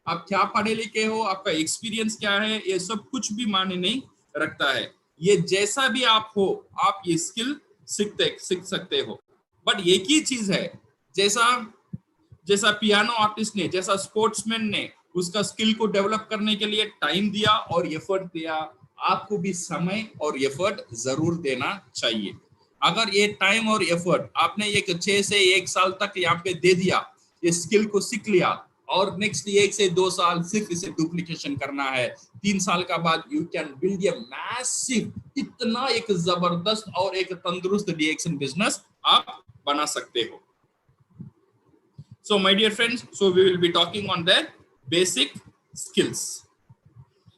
आप क्या पढ़े लिखे हो, आपका एक्सपीरियंस क्या है, ये सब कुछ भी मायने नहीं रखता है। ये जैसा भी आप हो, आप ये स्किल सीख सकते हो। बट एक ही चीज है, जैसा पियानो आर्टिस्ट ने, जैसा स्पोर्ट्समैन ने उसका स्किल को डेवलप करने के लिए टाइम दिया और एफर्ट दिया, आपको भी समय और एफर्ट जरूर देना चाहिए। अगर ये टाइम और एफर्ट आपने एक 6 से 1 साल तक यहाँ पे दे दिया, ये स्किल को सीख लिया, और नेक्स्ट 1 से 2 साल सिर्फ इसे डुप्लीकेशन करना है, 3 साल का बाद you can build a massive, इतना एक जबरदस्त और एक तंदुरुस्त डीएक्शन बिजनेस आप बना सकते हो। So my dear friends, so we will be talking on the basic skills.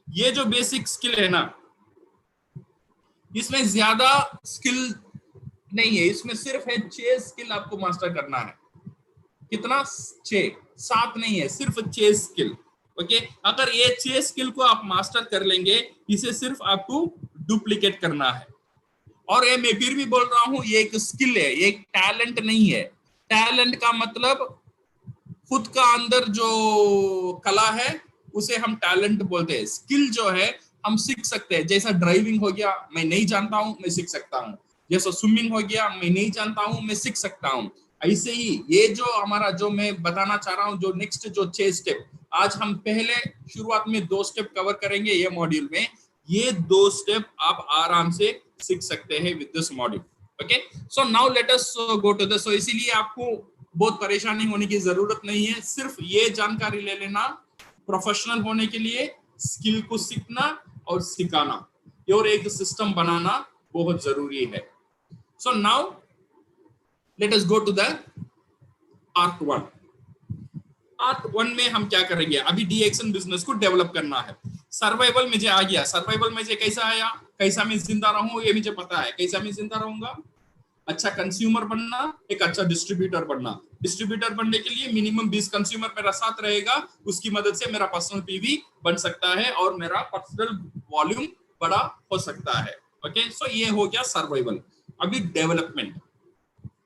ये जो बेसिक स्किल है ना, इसमें ज्यादा स्किल नहीं है, इसमें सिर्फ है 6 स्किल आपको मास्टर करना है। कितना? 6, 7 नहीं है, सिर्फ 6 स्किल। ओके अगर ये 6 स्किल को आप मास्टर कर लेंगे, इसे सिर्फ आपको डुप्लीकेट करना है। और ये मैं फिर भी बोल रहा हूं, ये एक स्किल है, ये एक टैलेंट नहीं है। टैलेंट का मतलब खुद का अंदर जो कला है उसे हम टैलेंट बोलते हैं। स्किल जो है हम सीख सकते हैं, जैसा ड्राइविंग हो गया, मैं नहीं जानता हूं, मैं सीख सकता हूं। जैसा स्विमिंग हो गया, मैं नहीं जानता हूं, मैं सीख सकता हूं। ऐसे ही ये जो हमारा, जो मैं बताना चाह रहा हूं, जो नेक्स्ट जो 6 स्टेप, आज हम पहले शुरुआत में 2 स्टेप कवर करेंगे ये मॉड्यूल में। ये 2 स्टेप आप आराम से सीख सकते हैं with this module. Okay so now let us go to the, so इसीलिए आपको बहुत परेशानी होने की जरूरत नहीं है। सिर्फ ये जानकारी ले लेना, प्रोफेशनल होने के लिए स्किल को सीखना और सिखाना और एक सिस्टम बनाना बहुत जरूरी है। So now let us go to the part 1। Part 1 में हम क्या करेंगे, अभी डीएक्शन बिजनेस को डेवलप करना है। सर्वाइवल मुझे आ गया, सर्वाइवल मुझे कैसा आया, कैसा मैं जिंदा रहूं ये मुझे पता है। कैसा मैं जिंदा रहूंगा, अच्छा कंज्यूमर बनना, एक अच्छा डिस्ट्रीब्यूटर बनना। डिस्ट्रीब्यूटर बनने के लिए मिनिमम 20 कंज्यूमर मेरा साथ रहेगा, उसकी मदद से मेरा पर्सनल पीवी बन सकता है और मेरा पर्सनल वॉल्यूम बड़ा हो सकता है। ओके सो ये हो गया सर्वाइवल। अभी डेवलपमेंट,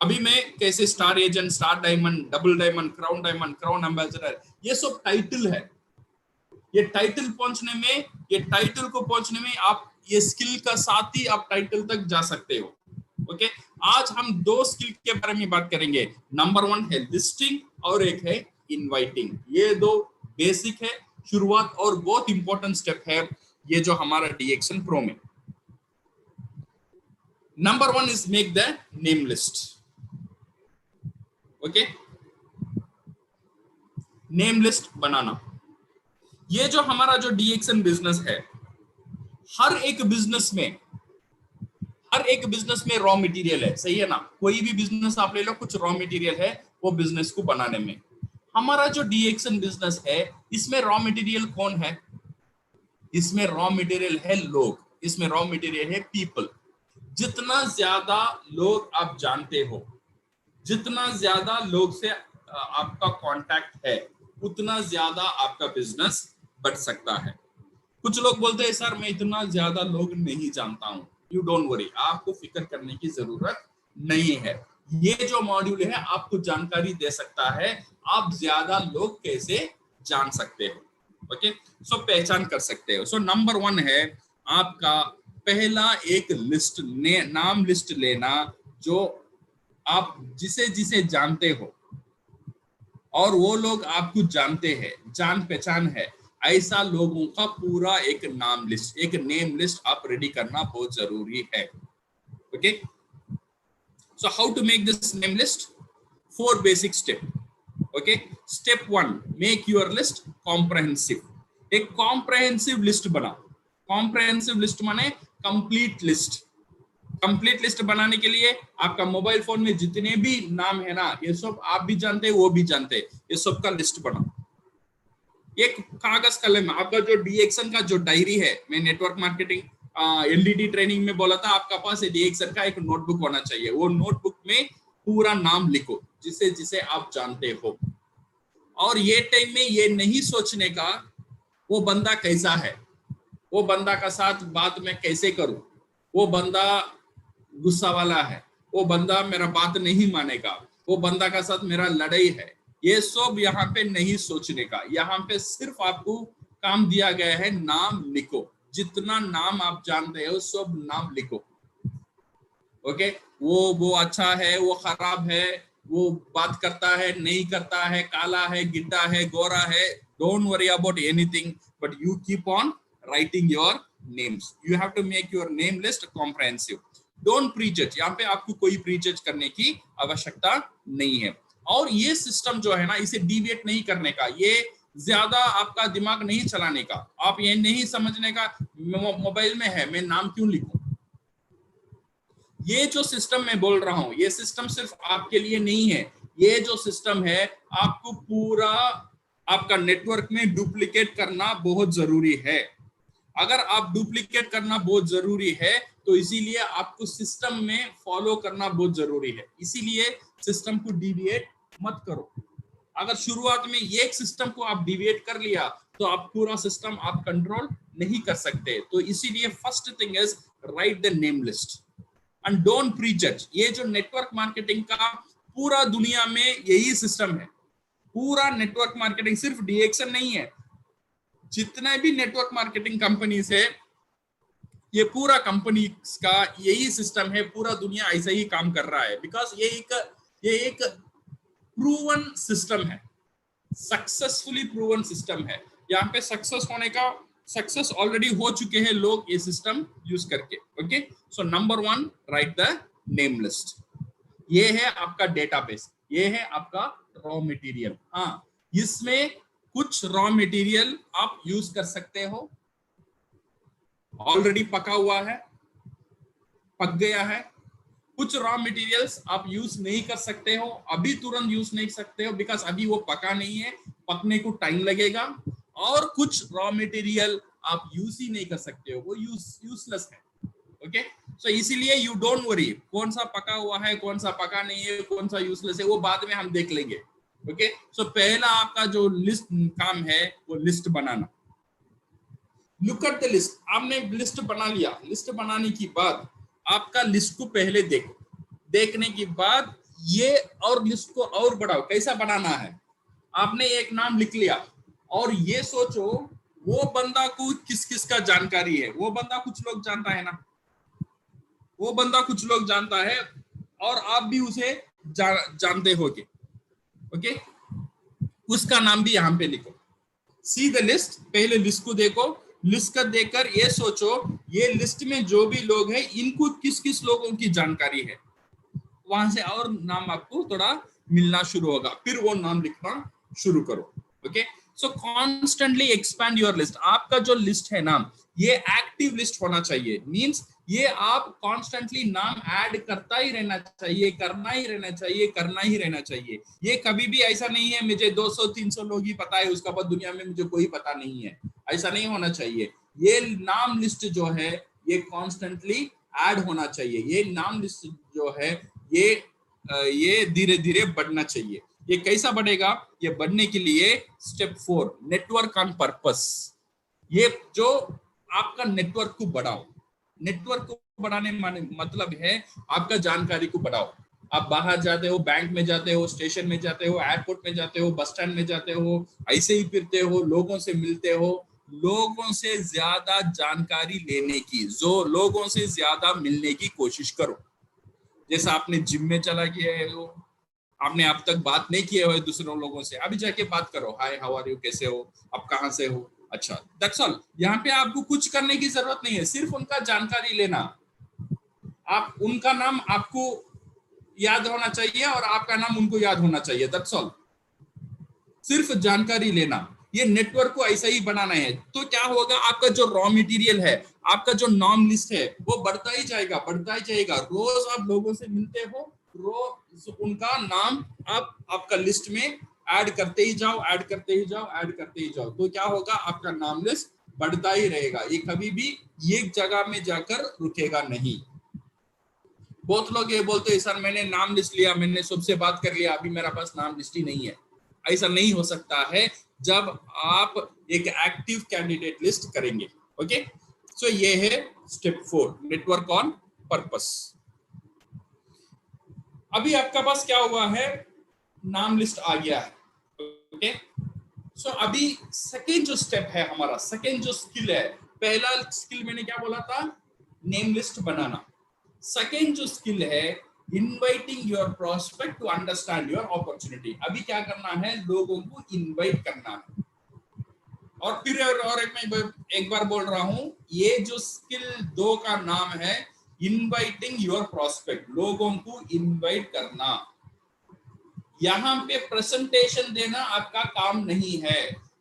अभी मैं कैसे star agent, star diamond, double diamond, crown ambassador, ये सब टाइटल है। ये टाइटल पहुंचने में, ये टाइटल को पहुंचने में आप ये स्किल का साथ ही आप टाइटल तक जा सकते हो। ओके आज हम 2 स्किल के बारे में बात करेंगे। नंबर 1 है लिस्टिंग और एक है इनवाइटिंग। ये 2 बेसिक है, शुरुआत और बहुत इंपॉर्टेंट स्टेप है ये जो हमारा डीएक्शन प्रो में। Number 1 is make the name list. Okay name list बनाना। ये जो हमारा जो डीएक्शन बिजनेस है, हर एक बिजनेस में रॉ मटेरियल है, सही है ना। कोई भी बिजनेस आप ले लो, कुछ रॉ मटेरियल है वो बिजनेस को बनाने में। हमारा जो डीएक्शन बिजनेस है, इसमें रॉ मटेरियल कौन है, इसमें रॉ मटेरियल है लोग, इसमें रॉ मटेरियल है पीपल। जितना ज्यादा लोग आप जानते हो, जितना ज्यादा लोग से आपका कांटेक्ट है, उतना ज्यादा आपका बिजनेस बढ़ सकता है। कुछ लोग बोलते हैं सर मैं इतना ज्यादा लोग नहीं जानता हूं। यू डोंट वरी, आपको फिक्र करने की जरूरत नहीं है। ये जो मॉड्यूल है आपको जानकारी दे सकता है आप ज्यादा लोग कैसे जान सकते हो। ओके सो पहचान कर सकते हो। सो नंबर 1 है आपका पहला एक लिस्ट, नाम लिस्ट लेना, जो आप जिसे जिसे जानते हो और वो लोग आपको जानते हैं, जान पहचान है, ऐसा लोगों का पूरा एक नाम लिस्ट, एक नेम लिस्ट आप रेडी करना बहुत जरूरी है। Okay so how to make this name list, 4 basic step. Okay step 1, make your list comprehensive. एक कॉम्प्रहेंसिव लिस्ट बनाओ। कॉम्प्रहेंसिव लिस्ट माने कंप्लीट लिस्ट। कंप्लीट लिस्ट बनाने के लिए आपका मोबाइल फोन में जितने भी नाम है ना, ये सब आप भी जानते हैं, वो भी जानते हैं, ये सब का लिस्ट बनाओ। एक कागज कलम, आपका जो डीएक्शन का जो डायरी है, मैं नेटवर्क मार्केटिंग एलडीडी ट्रेनिंग में बोला था आपका पास डीएक्शन का एक नोटबुक होना चाहिए। वो नोटबुक में पूरा नाम लिखो जिसे जिसे आप जानते हो। और ये टाइम में ये नहीं सोचने का वो बंदा कैसा है, वो बंदा का साथ बात में कैसे करूं, वो बंदा गुस्सा वाला है, वो बंदा मेरा बात नहीं मानेगा, वो बंदा का साथ मेरा लड़ाई है, ये सब यहाँ पे नहीं सोचने का। यहाँ पे सिर्फ आपको काम दिया गया है नाम लिखो। जितना नाम आप जानते हो सब नाम लिखो। ओके वो अच्छा है, वो खराब है, वो बात करता है नहीं करता है, काला है, गिड्डा है, गोरा है, don't worry about anything, but you keep on writing your names. You have to make your name list comprehensive. Don't prejudge, यहाँ पे आपको कोई प्रीजज करने की आवश्यकता नहीं है। और ये सिस्टम जो है ना, इसे डिविएट नहीं करने का, ये ज्यादा आपका दिमाग नहीं चलाने का, आप ये नहीं समझने का मोबाइल में है मैं नाम क्यों लिखूं। ये जो सिस्टम मैं बोल रहा हूं, ये सिस्टम सिर्फ आपके लिए नहीं है। ये जो सिस्टम है आपको पूरा आपका नेटवर्क में डुप्लीकेट करना बहुत जरूरी है। अगर आप डुप्लीकेट करना बहुत जरूरी है तो इसीलिए आपको सिस्टम में फॉलो करना बहुत जरूरी है। इसीलिए सिस्टम को डिविएट मत करो। अगर शुरुआत में एक सिस्टम को आप डिविएट कर लिया तो आप पूरा सिस्टम आप कंट्रोल नहीं कर सकते। तो इसीलिए first thing is write the name list and don't prejudge. ये जो नेटवर्क मार्केटिंग का पूरा दुनिया में यही सिस्टम है। पूरा नेटवर्क मार्केटिंग सिर्फ डीएक्सन नहीं है, जितने भी नेटवर्क मार्केटिंग कंपनीज है, ये पूरा कंपनी का यही सिस्टम है। पूरा दुनिया ऐसा ही काम कर रहा है, बिकॉज ये एक प्रूवन सिस्टम है, सक्सेसफुली प्रूवन सिस्टम है। यहाँ पे सक्सेस ऑलरेडी हो चुके हैं लोग ये सिस्टम यूज करके। Okay, so number 1, right the name list. ये है आपका डेटाबेस, ये है आपका रॉ मटेरियल। हाँ, इसमें कुछ रॉ मटेरियल आप यूज कर सकते हो, ऑलरेडी पका हुआ है, पक गया है। कुछ रॉ मटेरियल्स आप यूज नहीं कर सकते हो, अभी तुरंत यूज नहीं सकते हो, बिकॉज अभी वो पका नहीं है, पकने को टाइम लगेगा। और कुछ रॉ मटेरियल आप यूज ही नहीं कर सकते हो, वो यूजलेस है। ओके, सो इसीलिए यू डोंट वरी कौन सा पका हुआ है, कौन सा पका नहीं है, कौन सा यूजलेस है, वो बाद में हम देख लेंगे। ओके, सो पहला आपका जो लिस्ट काम है वो list banana. Look at the list. आपने लिस्ट बना लिया, लिस्ट बनाने की बाद आपका लिस्ट को पहले देखो, देखने के बाद ये और लिस्ट को और बढ़ाओ। कैसा बनाना है? आपने एक नाम लिख लिया और ये सोचो वो बंदा को किस किस का जानकारी है। वो बंदा कुछ लोग जानता है ना, वो बंदा कुछ लोग जानता है और आप भी उसे जानते होगे। ओके, उसका नाम भी यहाँ पे लिखो। सी द लिस्ट, पहले लिस्ट को देखो। लिस्ट का देखकर ये सोचो ये लिस्ट में जो भी लोग हैं इनको किस किस लोगों की जानकारी है। वहां से और नाम आपको थोड़ा मिलना शुरू होगा, फिर वो नाम लिखना शुरू करो। Okay, so constantly expand your list. आपका जो लिस्ट है नाम, ये एक्टिव लिस्ट होना चाहिए। मींस ये आप कॉन्स्टेंटली नाम ऐड करता ही रहना चाहिए, करना ही रहना चाहिए, करना ही रहना चाहिए। ये कभी भी ऐसा नहीं है मुझे 200-300 लोग ही पता है, उसका बाद दुनिया में मुझे कोई पता नहीं है, ऐसा नहीं होना चाहिए। ये नाम लिस्ट जो है ये कॉन्स्टेंटली ऐड होना चाहिए। ये नाम लिस्ट जो है ये धीरे धीरे बढ़ना चाहिए। ये कैसा बढ़ेगा? ये बढ़ने के लिए स्टेप 4, नेटवर्क ऑन पर्पस। ये जो आपका नेटवर्क को बढ़ाओ। नेटवर्क को बढ़ाने मतलब है आपका जानकारी को बढ़ाओ। आप बाहर जाते हो, बैंक में जाते हो, स्टेशन में जाते हो, एयरपोर्ट में जाते हो, बस स्टैंड में जाते हो, ऐसे ही फिरते हो, लोगों से मिलते हो। लोगों से ज्यादा जानकारी लेने की, जो लोगों से ज्यादा मिलने की कोशिश करो। जैसा आपने जिम में चला गया हो, आपने अब तक बात नहीं किए हुए दूसरों लोगों से, अभी जाके बात करो। हाय, हाउ आर यू, कैसे हो आप, कहाँ से हो, अच्छा, दैट्स ऑल। यहाँ पे आपको कुछ करने की जरूरत नहीं है, सिर्फ उनका जानकारी लेना। आप उनका नाम आपको याद होना चाहिए और आपका नाम उनको याद होना चाहिए, दैट्स ऑल। सिर्फ जानकारी लेना। ये नेटवर्क को ऐसा ही बनाना है। तो क्या होगा, आपका जो रॉ मटेरियल है, आपका जो नाम लिस्ट है, वो बढ़ता ही जाएगा, बढ़ता ही जाएगा। रोज आप लोगों से मिलते हो, रोज उनका नाम आप आपका लिस्ट में ऐड करते ही जाओ, ऐड करते ही जाओ, ऐड करते ही जाओ। तो क्या होगा, आपका नाम लिस्ट बढ़ता ही रहेगा। ये कभी भी एक जगह में जाकर रुकेगा नहीं। बहुत लोग ये बोलते हैं सर मैंने नाम लिस्ट लिया, मैंने सबसे बात कर लिया, अभी मेरे पास नाम लिस्ट ही नहीं है। ऐसा नहीं हो सकता है जब आप एक एक्टिव कैंडिडेट लिस्ट करेंगे। ओके, सो ये है स्टेप 4, नेटवर्क ऑन पर्पस। अभी आपका पास क्या हुआ है, नाम लिस्ट आ गया है। ओके, सो अभी सेकेंड जो स्टेप है हमारा, सेकेंड जो स्किल है, पहला स्किल मैंने क्या बोला था, नेम लिस्ट बनाना। सेकेंड जो स्किल है, inviting your prospect to understand your opportunity. अभी क्या करना है, लोगों को इनवाइट करना है। और फिर और एक बार बोल रहा हूं, ये जो स्किल 2 का नाम है इनवाइटिंग योर प्रोस्पेक्ट, लोगों को इनवाइट करना। यहाँ पे प्रेजेंटेशन देना आपका काम नहीं है,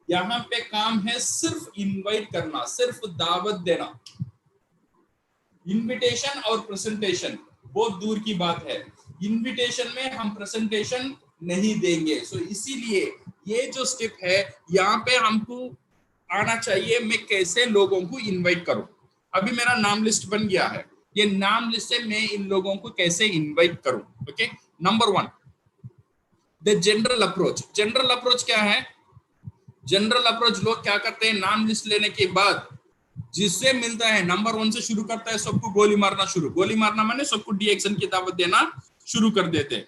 यहाँ पे काम है सिर्फ इनवाइट करना, सिर्फ दावत देना। इनविटेशन और प्रेजेंटेशन बहुत दूर की बात है। इनविटेशन में हम प्रेजेंटेशन नहीं देंगे। सो इसीलिए ये जो स्टेप है, यहाँ पे हमको आना चाहिए मैं कैसे लोगों को इनवाइट करूं। अभी मेरा नाम लिस्ट बन गया है, ये नाम लिस्ट से मैं इन लोगों को कैसे इनवाइट करूं। Okay, number 1, the general approach. General approach क्या है, जनरल अप्रोच लोग क्या करते हैं, नाम लिस्ट लेने के बाद जिससे मिलता है नंबर 1 से शुरू करता है, सबको गोली मारना शुरू। गोली मारना माने सबको डी-एक्शन की दावत देना शुरू कर देते हैं।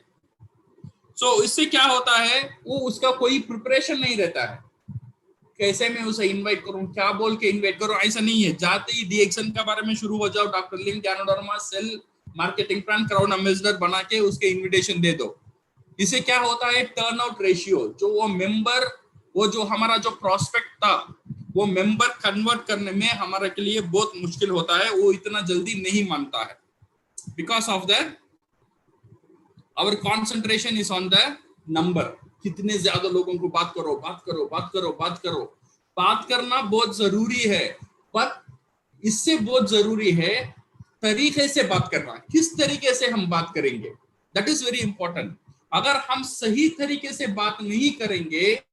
सो इससे क्या होता है, वो उसका कोई प्रिपरेशन नहीं रहता है, कैसे मैं उसे इनवाइट करूं, क्या बोल के इनवाइट करूं, ऐसा नहीं है। जाते ही डी-एक्शन के बारे में शुरू हो जाओ, doctor link, ganoderma, sale, marketing plan, crowd ambassador बना के उसके इनविटेशन दे दो। इससे क्या होता है, टर्न आउट रेशियो, जो वो मेंबर, वो जो हमारा जो प्रोस्पेक्ट था, वो मेंबर कन्वर्ट करने में हमारे के लिए बहुत मुश्किल होता है, वो इतना जल्दी नहीं मानता है। Because of that our concentration is on the number. कितने ज्यादा लोगों को बात करो, बात करो, बात करो, बात करो। बात करना बहुत जरूरी है, पर इससे बहुत जरूरी है तरीके से बात करना। किस तरीके से हम बात करेंगे, दैट इज वेरी इंपॉर्टेंट। अगर हम सही तरीके से बात नहीं करेंगे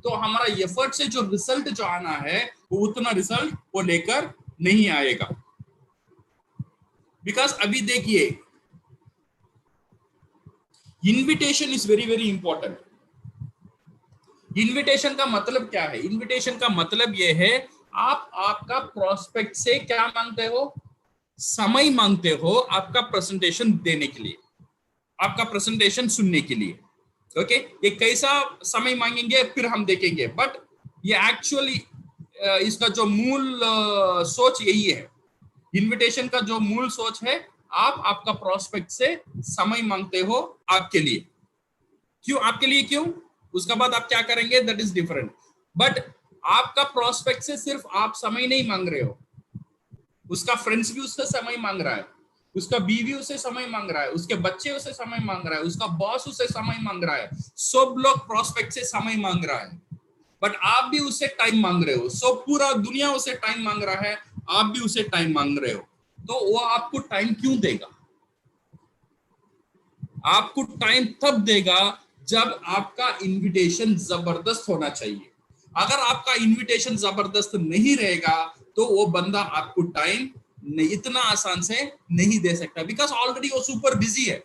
तो हमारा एफर्ट से जो रिजल्ट जो आना है वो उतना रिजल्ट वो लेकर नहीं आएगा। बिकॉज अभी देखिए, invitation is very very important. Invitation का मतलब क्या है? इनविटेशन का मतलब यह है, आप आपका प्रोस्पेक्ट से क्या मांगते हो, समय मांगते हो आपका प्रेजेंटेशन देने के लिए, आपका प्रेजेंटेशन सुनने के लिए। ओके, ये कैसा समय मांगेंगे फिर हम देखेंगे, बट ये एक्चुअली इसका जो मूल सोच यही है। इनविटेशन का जो मूल सोच है, आप आपका प्रोस्पेक्ट से समय मांगते हो आपके लिए। क्यों आपके लिए? क्यों? उसका बाद आप क्या करेंगे, दैट इज डिफरेंट। बट आपका प्रोस्पेक्ट से सिर्फ आप समय नहीं मांग रहे हो, उसका फ्रेंड्स भी उससे समय मांग रहा है, उसका बीवी उसे समय मांग रहा है, उसके बच्चे उसे समय मांग रहा है, उसका बॉस उसे समय मांग रहा है। सब लोग प्रोस्पेक्ट से समय मांग रहा है, बट आप भी उससे टाइम मांग रहे हो। सो पूरा दुनिया उसे टाइम मांग रहा है, आप भी उसे टाइम मांग रहे हो। तो वो आपको टाइम क्यों देगा? आपको टाइम तब देगा जब आपका इनविटेशन जबरदस्त होना चाहिए। अगर आपका इनविटेशन जबरदस्त नहीं रहेगा तो वो बंदा आपको टाइम इतना आसान से नहीं दे सकता, बिकॉज ऑलरेडी वो सुपर बिजी है।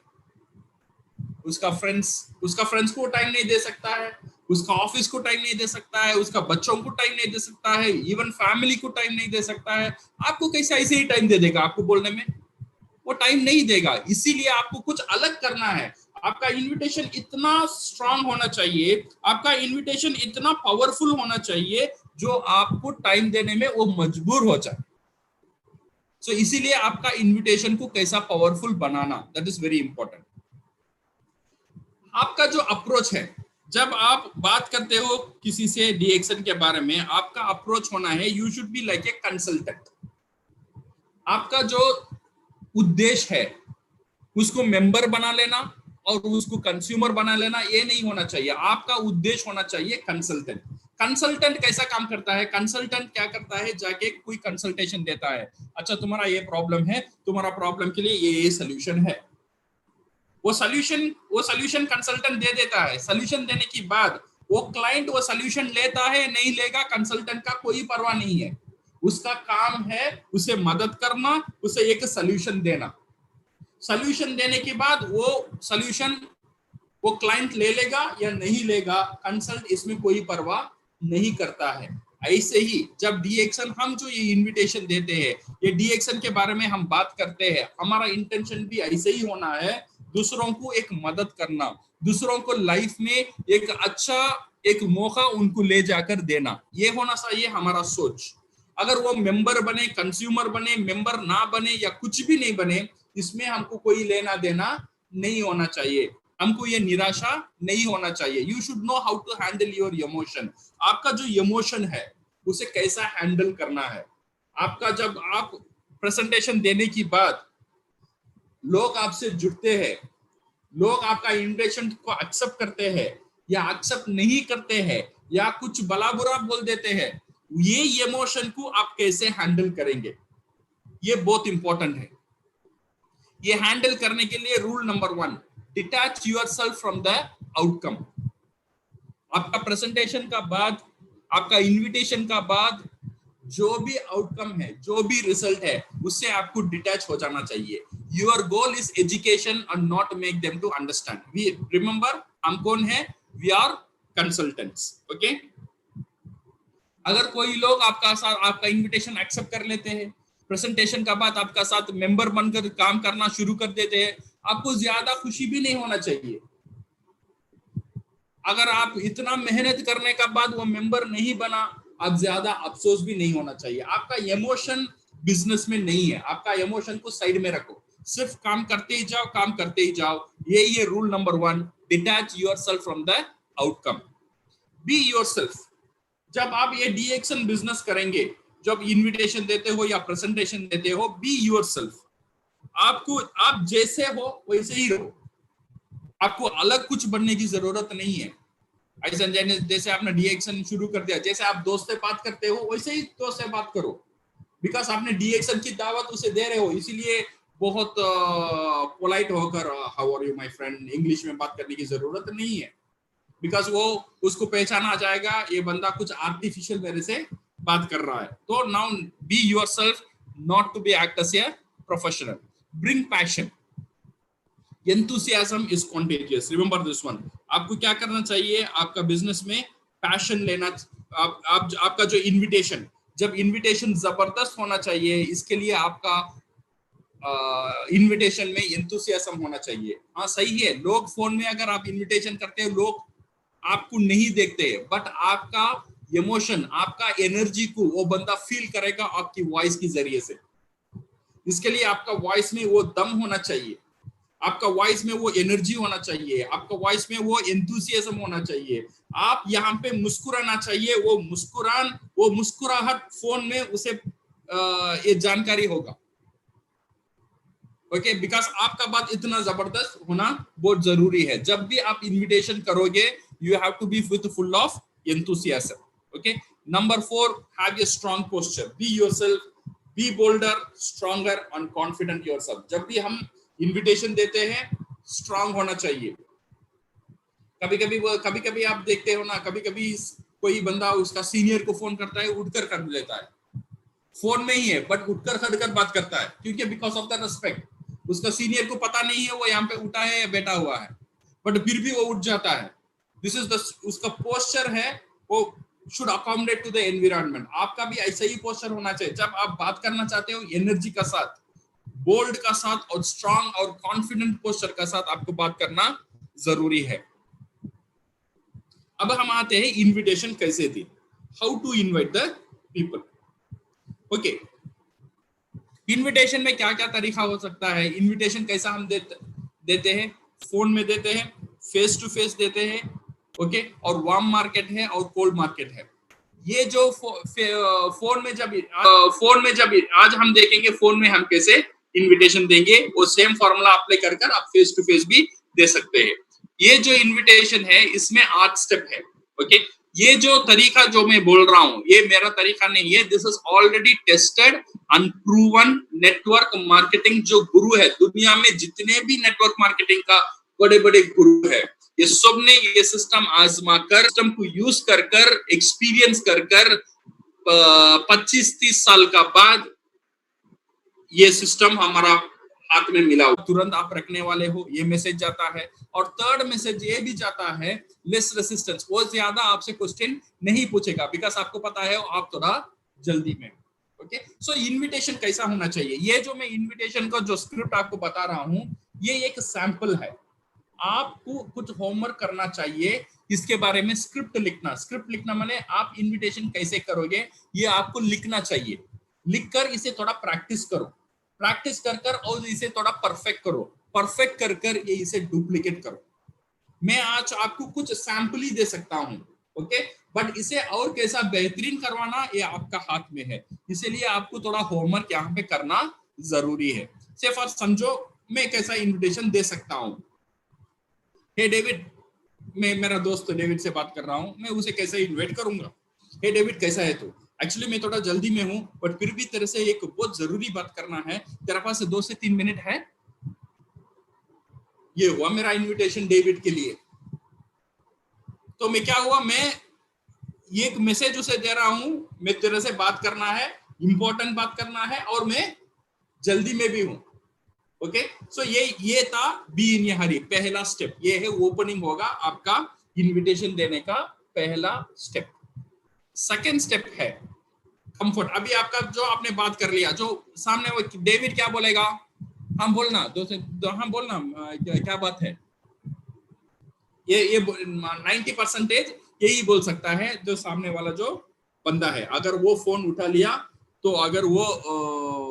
उसका फ्रेंड्स को टाइम नहीं दे सकता है, उसका ऑफिस को टाइम नहीं दे सकता है, उसका बच्चों को टाइम नहीं दे सकता है, इवन फैमिली को टाइम नहीं दे सकता है। आपको कैसे ऐसे ही टाइम दे देगा? आपको बोलने में वो टाइम नहीं देगा। इसीलिए आपको कुछ अलग करना है। आपका इनविटेशन इतना स्ट्रांग होना चाहिए, आपका इनविटेशन इतना पावरफुल होना चाहिए जो आपको टाइम देने में वो मजबूर हो जाए। सो इसीलिए आपका इनविटेशन को कैसा powerful banana, that is very important. आपका जो अप्रोच है, जब आप बात करते हो किसी से डी-एक्शन के बारे में, आपका अप्रोच होना है, you should be like a consultant. आपका जो उद्देश्य है उसको मेंबर बना लेना और उसको कंज्यूमर बना लेना, ये नहीं होना चाहिए। आपका उद्देश्य होना चाहिए कंसल्टेंट। कंसल्टेंट कैसा काम करता है? कंसल्टेंट क्या करता है, जाके कोई कंसल्टेशन देता है, अच्छा तुम्हारा ये प्रॉब्लम है, तुम्हारा प्रॉब्लम के लिए ये सॉल्यूशन है। वो सॉल्यूशन कंसल्टेंट दे देता है। सॉल्यूशन देने के बाद वो क्लाइंट वो सॉल्यूशन लेता है नहीं लेगा, कंसल्टेंट का कोई परवाह नहीं है। उसका काम है उसे मदद करना, उसे एक सॉल्यूशन देना। सॉल्यूशन देने के बाद वो सॉल्यूशन वो क्लाइंट ले लेगा या नहीं लेगा, कंसल्ट इसमें कोई परवाह नहीं करता है। ऐसे ही जब डी-एक्शन हम जो ये इनविटेशन देते हैं, ये डी-एक्शन के बारे में हम बात करते हैं, हमारा इंटेंशन भी ऐसे ही होना है, दूसरों को एक मदद करना, दूसरों को लाइफ में एक अच्छा एक मौका उनको ले जाकर देना, ये होना चाहिए हमारा सोच। अगर वो मेंबर बने, कंज्यूमर बने, मेंबर ना बने या कुछ भी नहीं बने, इसमें हमको कोई लेना देना नहीं होना चाहिए, हमको ये निराशा नहीं होना चाहिए। You should know how to handle your emotion. आपका जो इमोशन है उसे कैसा हैंडल करना है। आपका जब आप प्रेजेंटेशन देने की बाद लोग आपसे जुड़ते हैं, लोग आपका इन्विटेशन को एक्सेप्ट करते हैं या एक्सेप्ट नहीं करते हैं या कुछ भला बुरा बोल देते हैं, ये इमोशन को आप कैसे हैंडल करेंगे, ये बहुत इंपॉर्टेंट है। ये हैंडल करने के लिए rule number 1, detach yourself from the outcome. आपका प्रेजेंटेशन का बाद, आपका इनविटेशन का बाद जो भी आउटकम है, जो भी रिजल्ट है, उससे आपको डिटैच हो जाना चाहिए। Your goal is education and not make them to understand. We remember हम कौन है? We are consultants. Okay? अगर कोई लोग आपका इनविटेशन एक्सेप्ट कर लेते हैं, प्रेजेंटेशन का बाद आपका साथ मेंबर बनकर काम करना शुरू कर देते हैं, आपको ज्यादा खुशी भी नहीं होना चाहिए। अगर आप इतना मेहनत करने का बाद वो मेंबर नहीं बना, आप ज्यादा अफसोस भी नहीं होना चाहिए। आपका इमोशन बिजनेस में नहीं है, आपका इमोशन को साइड में रखो, सिर्फ काम करते ही जाओ, काम करते ही जाओ। यही है rule number 1, detach yourself from the outcome, be yourself. जब आप ये डीएक्शन बिजनेस करेंगे, जब इनविटेशन देते हो या प्रेजेंटेशन देते हो, बी योरसेल्फ। आप जैसे हो वैसे ही रहो, आपको अलग कुछ बनने की जरूरत नहीं है। ऐसा जैसे आपने डीएक्शन शुरू कर दिया, जैसे आप दोस्त से बात करते हो वैसे ही दोस्त से बात करो, बिकॉज आपने डीएक्शन की दावत उसे दे रहे हो, इसीलिए बहुत पोलाइट होकर how are you my friend English में बात करने की जरूरत नहीं है, बिकॉज वो उसको पहचाना जाएगा ये बंदा कुछ आर्टिफिशियल मेरे से बात कर रहा है। तो now be yourself, not to be act as a professional, bring passion, enthusiasm is contagious, remember this one। आपको क्या करना चाहिए, आपका बिजनेस में पैशन लेना। आपका जो इनविटेशन, जब इनविटेशन जबरदस्त होना चाहिए, इसके लिए आपका इनविटेशन में एंथुसियाज्म होना चाहिए। हाँ सही है, लोग फोन में अगर आप इनविटेशन करते हो, लोग आपको नहीं देखते, बट आपका इमोशन, आपका एनर्जी को वो बंदा फील करेगा आपकी वॉइस की जरिए से। इसके लिए आपका वॉइस में वो दम होना चाहिए, आपका वॉइस में वो एनर्जी होना चाहिए, आपका वॉइस में वो एंथुसियाज्म होना चाहिए। आप यहाँ पे मुस्कुराना चाहिए, वो मुस्कुराहट फोन में उसे ये जानकारी होगा। ओके, बिकॉज आपका बात इतना जबरदस्त होना बहुत जरूरी है। जब भी आप इनविटेशन करोगे, you have to be with full of enthusiasm. Okay, number 4, have a strong posture, be yourself, be bolder, stronger and confident yourself. जब भी हम इनविटेशन देते हैं, स्ट्रांग होना चाहिए। कभी कभी आप देखते हो ना, कभी कभी कोई बंदा उसका सीनियर को फोन करता है, उठकर कर लेता है, फोन में ही है बट उठकर खड़कर बात करता है, क्योंकि बिकॉज ऑफ द रेस्पेक्ट। उसका सीनियर को पता नहीं है वो यहाँ पे उठा है या बैठा हुआ है, बट फिर भी वो उठ जाता है। दिस इज द उसका पोस्चर है, वो should accommodate to the environment. आपका भी ऐसा ही पोस्चर होना चाहिए। जब आप बात करना चाहते हो, एनर्जी का साथ, बोल्ड का साथ और स्ट्रांग और कॉन्फिडेंट पोस्चर का साथ आपको बात करना जरूरी है। अब हम आते हैं इनविटेशन कैसे दी, how to invite the people. Okay, invitation में क्या क्या तरीका हो सकता है। इनविटेशन कैसा हम देते हैं, फोन में देते हैं, फेस टू फेस देते हैं, ओके, और वार्म मार्केट है और कोल्ड मार्केट है। ये जो फोन में जब आज हम देखेंगे फोन में हम कैसे इनविटेशन देंगे, वो सेम फॉर्मूला अप्लाई कर आप फेस टू फेस भी दे सकते हैं। ये जो इनविटेशन है, इसमें 8 स्टेप है। ओके, ये जो तरीका जो मैं बोल रहा हूं, ये मेरा तरीका नहीं है, this is already tested and proven. Network marketing जो गुरु है दुनिया में, जितने भी नेटवर्क मार्केटिंग का बड़े बड़े गुरु है, ये सब ने ये सिस्टम आजमा कर, सिस्टम को यूज कर एक्सपीरियंस कर 25-30 साल का बाद ये सिस्टम हमारा हाथ में मिला। तुरंत आप रखने वाले हो, ये मैसेज जाता है। और थर्ड मैसेज ये भी जाता है, लेस रेसिस्टेंस, वो ज्यादा आपसे क्वेश्चन नहीं पूछेगा, बिकॉज आपको पता है आप थोड़ा जल्दी में। ओके, सो इनविटेशन कैसा होना चाहिए, ये जो मैं इनविटेशन का जो स्क्रिप्ट आपको बता रहा हूं, ये एक सैंपल है। आपको कुछ होमवर्क करना चाहिए इसके बारे में। स्क्रिप्ट लिखना माने आप इनविटेशन कैसे करोगे, ये आपको लिखना चाहिए। लिखकर इसे थोड़ा प्रैक्टिस करो, प्रैक्टिस कर और इसे थोड़ा परफेक्ट करो, परफेक्ट कर ये इसे डुप्लीकेट करो। मैं आज आपको कुछ सैंपल ही दे सकता हूं, ओके, बट इसे और कैसा बेहतरीन करवाना ये आपका हाथ में है। इसीलिए आपको थोड़ा होमवर्क यहाँ पे करना जरूरी है। से फॉर समझो, मैं कैसा इनविटेशन दे सकता हूं। हे डेविड, मैं मेरा दोस्त डेविड से बात कर रहा हूं, मैं उसे कैसे इन्वाइट करूंगा। हे डेविड, कैसा है तू? एक्चुअली मैं थोड़ा जल्दी में हूं, बट फिर भी तेरे से एक बहुत जरूरी बात करना है। तेरे पास 2 से 3 मिनट है? ये हुआ मेरा इनविटेशन डेविड के लिए। तो मैं क्या हुआ, मैं ये एक मैसेज उसे दे रहा हूं, मैं तेरे से बात करना है, इंपॉर्टेंट बात करना है, और मैं जल्दी में भी हूं। ओके, सो ये था बी इन ए हरी, पहला स्टेप। ये है ओपनिंग होगा आपका इनविटेशन देने का पहला स्टेप। सेकेंड स्टेप है कंफर्ट। अभी आपका जो आपने बात कर लिया, जो सामने वो डेविड क्या बोलेगा, हम बोलना हम बोलना क्या बात है, ये 90% यही बोल सकता है जो सामने वाला जो बंदा है। अगर वो फोन उठा लिया तो अगर वो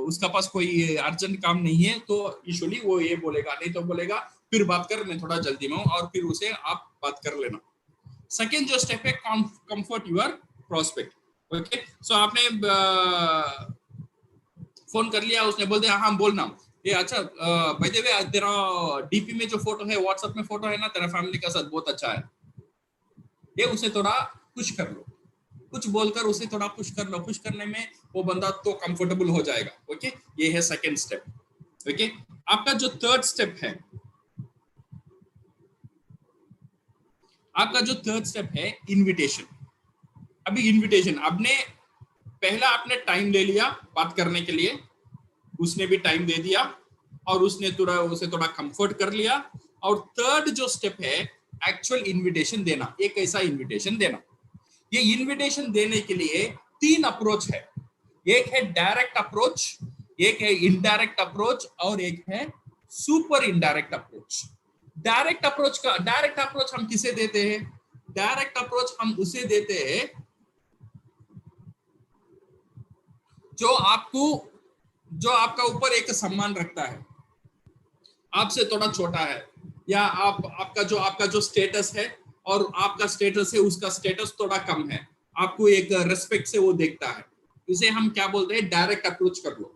उसका पास कोई अर्जेंट काम नहीं है तो यूजुअली वो ये बोलेगा, नहीं तो बोलेगा फिर बात कर, मैं थोड़ा जल्दी में हूँ, और फिर उसे आप बात कर लेना। सेकेंड जो स्टेप है कंफर्ट योर प्रोस्पेक्ट। ओके, सो आपने फोन कर लिया, उसने बोल दिया हाँ बोलना, ये अच्छा बाय द वे तेरा डीपी में जो फोटो है, व्हाट्सएप में फोटो है ना तेरा फैमिली का साथ, बहुत अच्छा है, ये उसे थोड़ा पुश कर लो, कुछ बोलकर उसे थोड़ा पुश कर लो, पुश करने में वो बंदा तो कंफर्टेबल हो जाएगा। ओके, ये है सेकंड स्टेप। ओके, आपका जो थर्ड स्टेप है, आपका जो थर्ड स्टेप है इनविटेशन। अभी इनविटेशन पहला आपने टाइम ले लिया बात करने के लिए, उसने भी टाइम दे दिया और उसने उसे थोड़ा कंफर्ट कर लिया। और थर्ड जो स्टेप है एक्चुअल इनविटेशन देना। एक कैसा इनविटेशन देना, ये इनविटेशन देने के लिए 3 अप्रोच है। एक है डायरेक्ट अप्रोच, एक है इनडायरेक्ट अप्रोच और एक है super indirect approach. Direct approach हम किसे देते हैं? डायरेक्ट अप्रोच हम उसे देते हैं जो आपका ऊपर एक सम्मान रखता है, आपसे थोड़ा छोटा है, या आपका जो स्टेटस है और आपका स्टेटस है उसका स्टेटस थोड़ा कम है, आपको एक रेस्पेक्ट से वो देखता है, इसे हम क्या बोलते हैं? डायरेक्ट अप्रोच कर लो।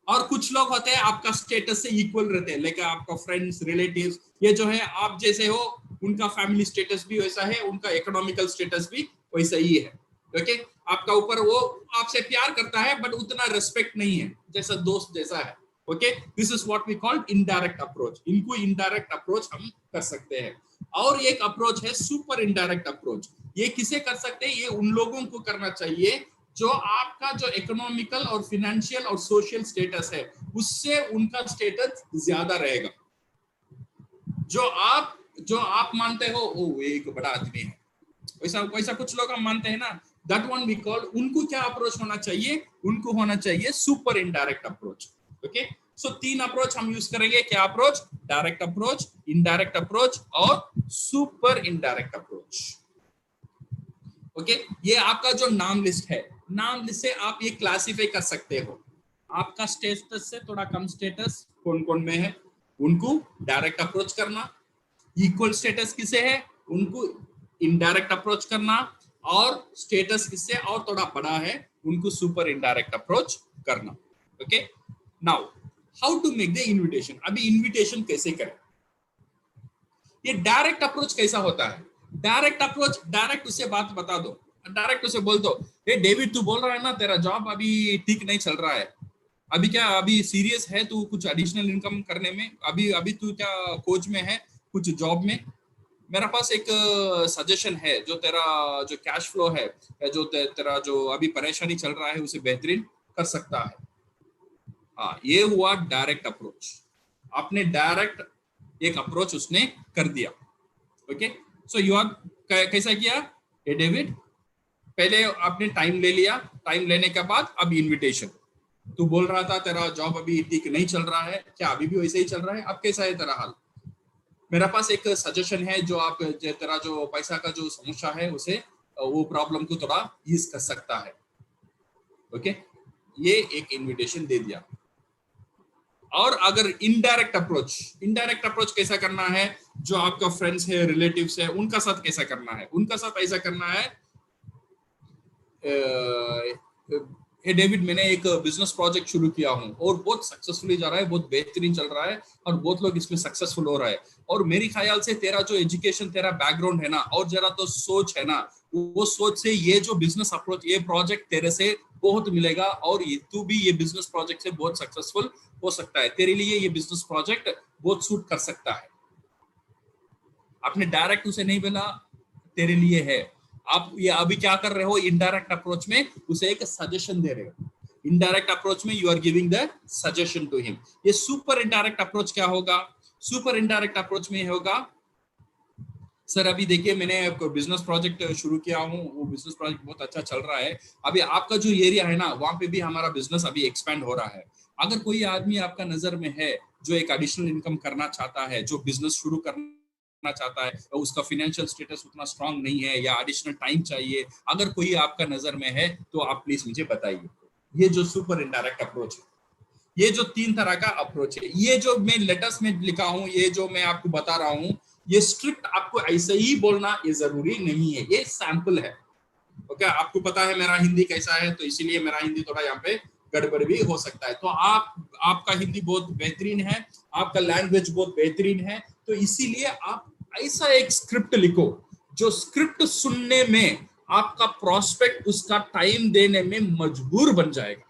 और कुछ लोग होते हैं आपका स्टेटस से इक्वल रहते हैं, लेकिन आपका फ्रेंड्स रिलेटिव्स ये जो है आप जैसे हो, उनका फैमिली स्टेटस भी वैसा है, उनका इकोनॉमिकल स्टेटस भी वैसा ही है। ओके, आपका ऊपर वो आपसे प्यार करता है बट उतना रेस्पेक्ट नहीं है, जैसा दोस्त जैसा है। Okay, this is what we call indirect approach. इनको इनडायरेक्ट अप्रोच हम कर सकते हैं। और एक अप्रोच है सुपर इनडायरेक्ट अप्रोच। ये किसे कर सकते हैं? ये उन लोगों को करना चाहिए जो आपका जो इकोनॉमिकल और फाइनेंशियल और सोशल स्टेटस है उससे उनका स्टेटस ज्यादा रहेगा। जो आप मानते हो वो एक बड़ा आदमी है, वैसा कुछ लोग हम मानते हैं ना, दैट वन वी कॉल। उनको क्या अप्रोच होना चाहिए? उनको होना चाहिए सुपर इनडायरेक्ट अप्रोच। ओके, सो 3 अप्रोच हम यूज करेंगे। क्या approach? Direct approach, indirect approach और सुपर इनडायरेक्ट अप्रोच। ओके, ये आपका जो नाम लिस्ट है, नाम लिस्ट से आप ये क्लासिफाई कर सकते हो। आपका स्टेटस से थोड़ा कम स्टेटस कौन कौन में है, उनको डायरेक्ट अप्रोच करना। इक्वल स्टेटस किसे है, उनको इनडायरेक्ट अप्रोच करना। और स्टेटस किससे और थोड़ा बड़ा है, उनको सुपर इनडायरेक्ट अप्रोच करना। Okay, now how to make the invitation. अभी इनविटेशन कैसे करें? ये डायरेक्ट अप्रोच कैसा होता है? डायरेक्ट अप्रोच, डायरेक्ट उसे बात बता दो, डायरेक्ट उसे बोल दो, हे डेविड तू बोल रहा है ना तेरा जॉब अभी ठीक नहीं चल रहा है, अभी क्या अभी सीरियस है तू कुछ एडिशनल इनकम करने में? अभी तू क्या खोज में है कुछ जॉब में? मेरा पास एक सजेशन है, जो तेरा जो कैश फ्लो है, जो तेरा जो अभी परेशानी चल रहा है उसे बेहतरीन कर सकता है। हाँ, ये हुआ डायरेक्ट अप्रोच। आपने डायरेक्ट एक अप्रोच उसने कर दिया। ओके, सो यू आर कैसा किया? ए डेविड, पहले आपने टाइम ले लिया, टाइम लेने के बाद अब इनविटेशन। तू बोल रहा था तेरा जॉब अभी ठीक नहीं चल रहा है, क्या अभी भी वैसे ही चल रहा है? अब कैसा है तेरा हाल? मेरा पास एक सजेशन है जो आप तेरा जो पैसा का जो समस्या है उसे वो प्रॉब्लम को थोड़ा ईज कर सकता है। ओके, ये एक इनविटेशन दे दिया। और अगर इनडायरेक्ट अप्रोच कैसा करना है? जो आपका फ्रेंड्स है, रिलेटिव्स है, उनका साथ कैसा करना है? उनका साथ ऐसा करना है, हे डेविड मैंने एक बिजनेस प्रोजेक्ट शुरू किया हूं और बहुत सक्सेसफुली जा रहा है, बहुत बेहतरीन चल रहा है और बहुत लोग इसमें सक्सेसफुल हो रहा है, और मेरी ख्याल से तेरा जो एजुकेशन, तेरा बैकग्राउंड है ना, और जरा तो सोच है ना, वो सोच से ये जो बिजनेस अप्रोच, ये प्रोजेक्ट तेरे से बहुत मिलेगा और तू भी ये बिजनेस प्रोजेक्ट से बहुत सक्सेसफुल हो सकता है, तेरे लिए ये बिजनेस प्रोजेक्ट बहुत सूट कर सकता है। आपने डायरेक्ट उसे नहीं बोला तेरे लिए है, आप ये अभी क्या कर रहे हो? इनडायरेक्ट अप्रोच में उसे एक सजेशन दे रहे हो। इनडायरेक्ट अप्रोच में you are giving the suggestion to him. ये सुपर इनडायरेक्ट अप्रोच क्या होगा? सुपर इनडायरेक्ट अप्रोच में होगा, सर अभी देखिए मैंने बिजनेस प्रोजेक्ट शुरू किया हूँ, वो बिजनेस प्रोजेक्ट बहुत अच्छा चल रहा है। अभी आपका जो एरिया है ना, वहाँ पे भी हमारा बिजनेस अभी एक्सपेंड हो रहा है। अगर कोई आदमी आपका नजर में है जो एक एडिशनल इनकम करना चाहता है, जो बिजनेस शुरू करना चाहता है, तो उसका फाइनेंशियल स्टेटस उतना स्ट्रांग नहीं है या एडिशनल टाइम चाहिए, अगर कोई आपका नजर में है तो आप प्लीज मुझे बताइए। ये जो सुपर इनडायरेक्ट अप्रोच है, ये जो 3 तरह का अप्रोच है, ये जो मैं लेटर्स में लिखा हूं, ये जो मैं आपको बता रहा हूं, ये स्ट्रिक्ट आपको ऐसे ही बोलना ये जरूरी नहीं है, ये सैंपल है। ओके, आपको पता है मेरा हिंदी कैसा है, तो इसीलिए मेरा हिंदी थोड़ा यहाँ पे गड़बड़ भी हो सकता है। तो आपका हिंदी बहुत बेहतरीन है, आपका लैंग्वेज बहुत बेहतरीन है, तो इसीलिए आप ऐसा एक स्क्रिप्ट लिखो जो स्क्रिप्ट सुनने में आपका प्रोस्पेक्ट उसका टाइम देने में मजबूर बन जाएगा।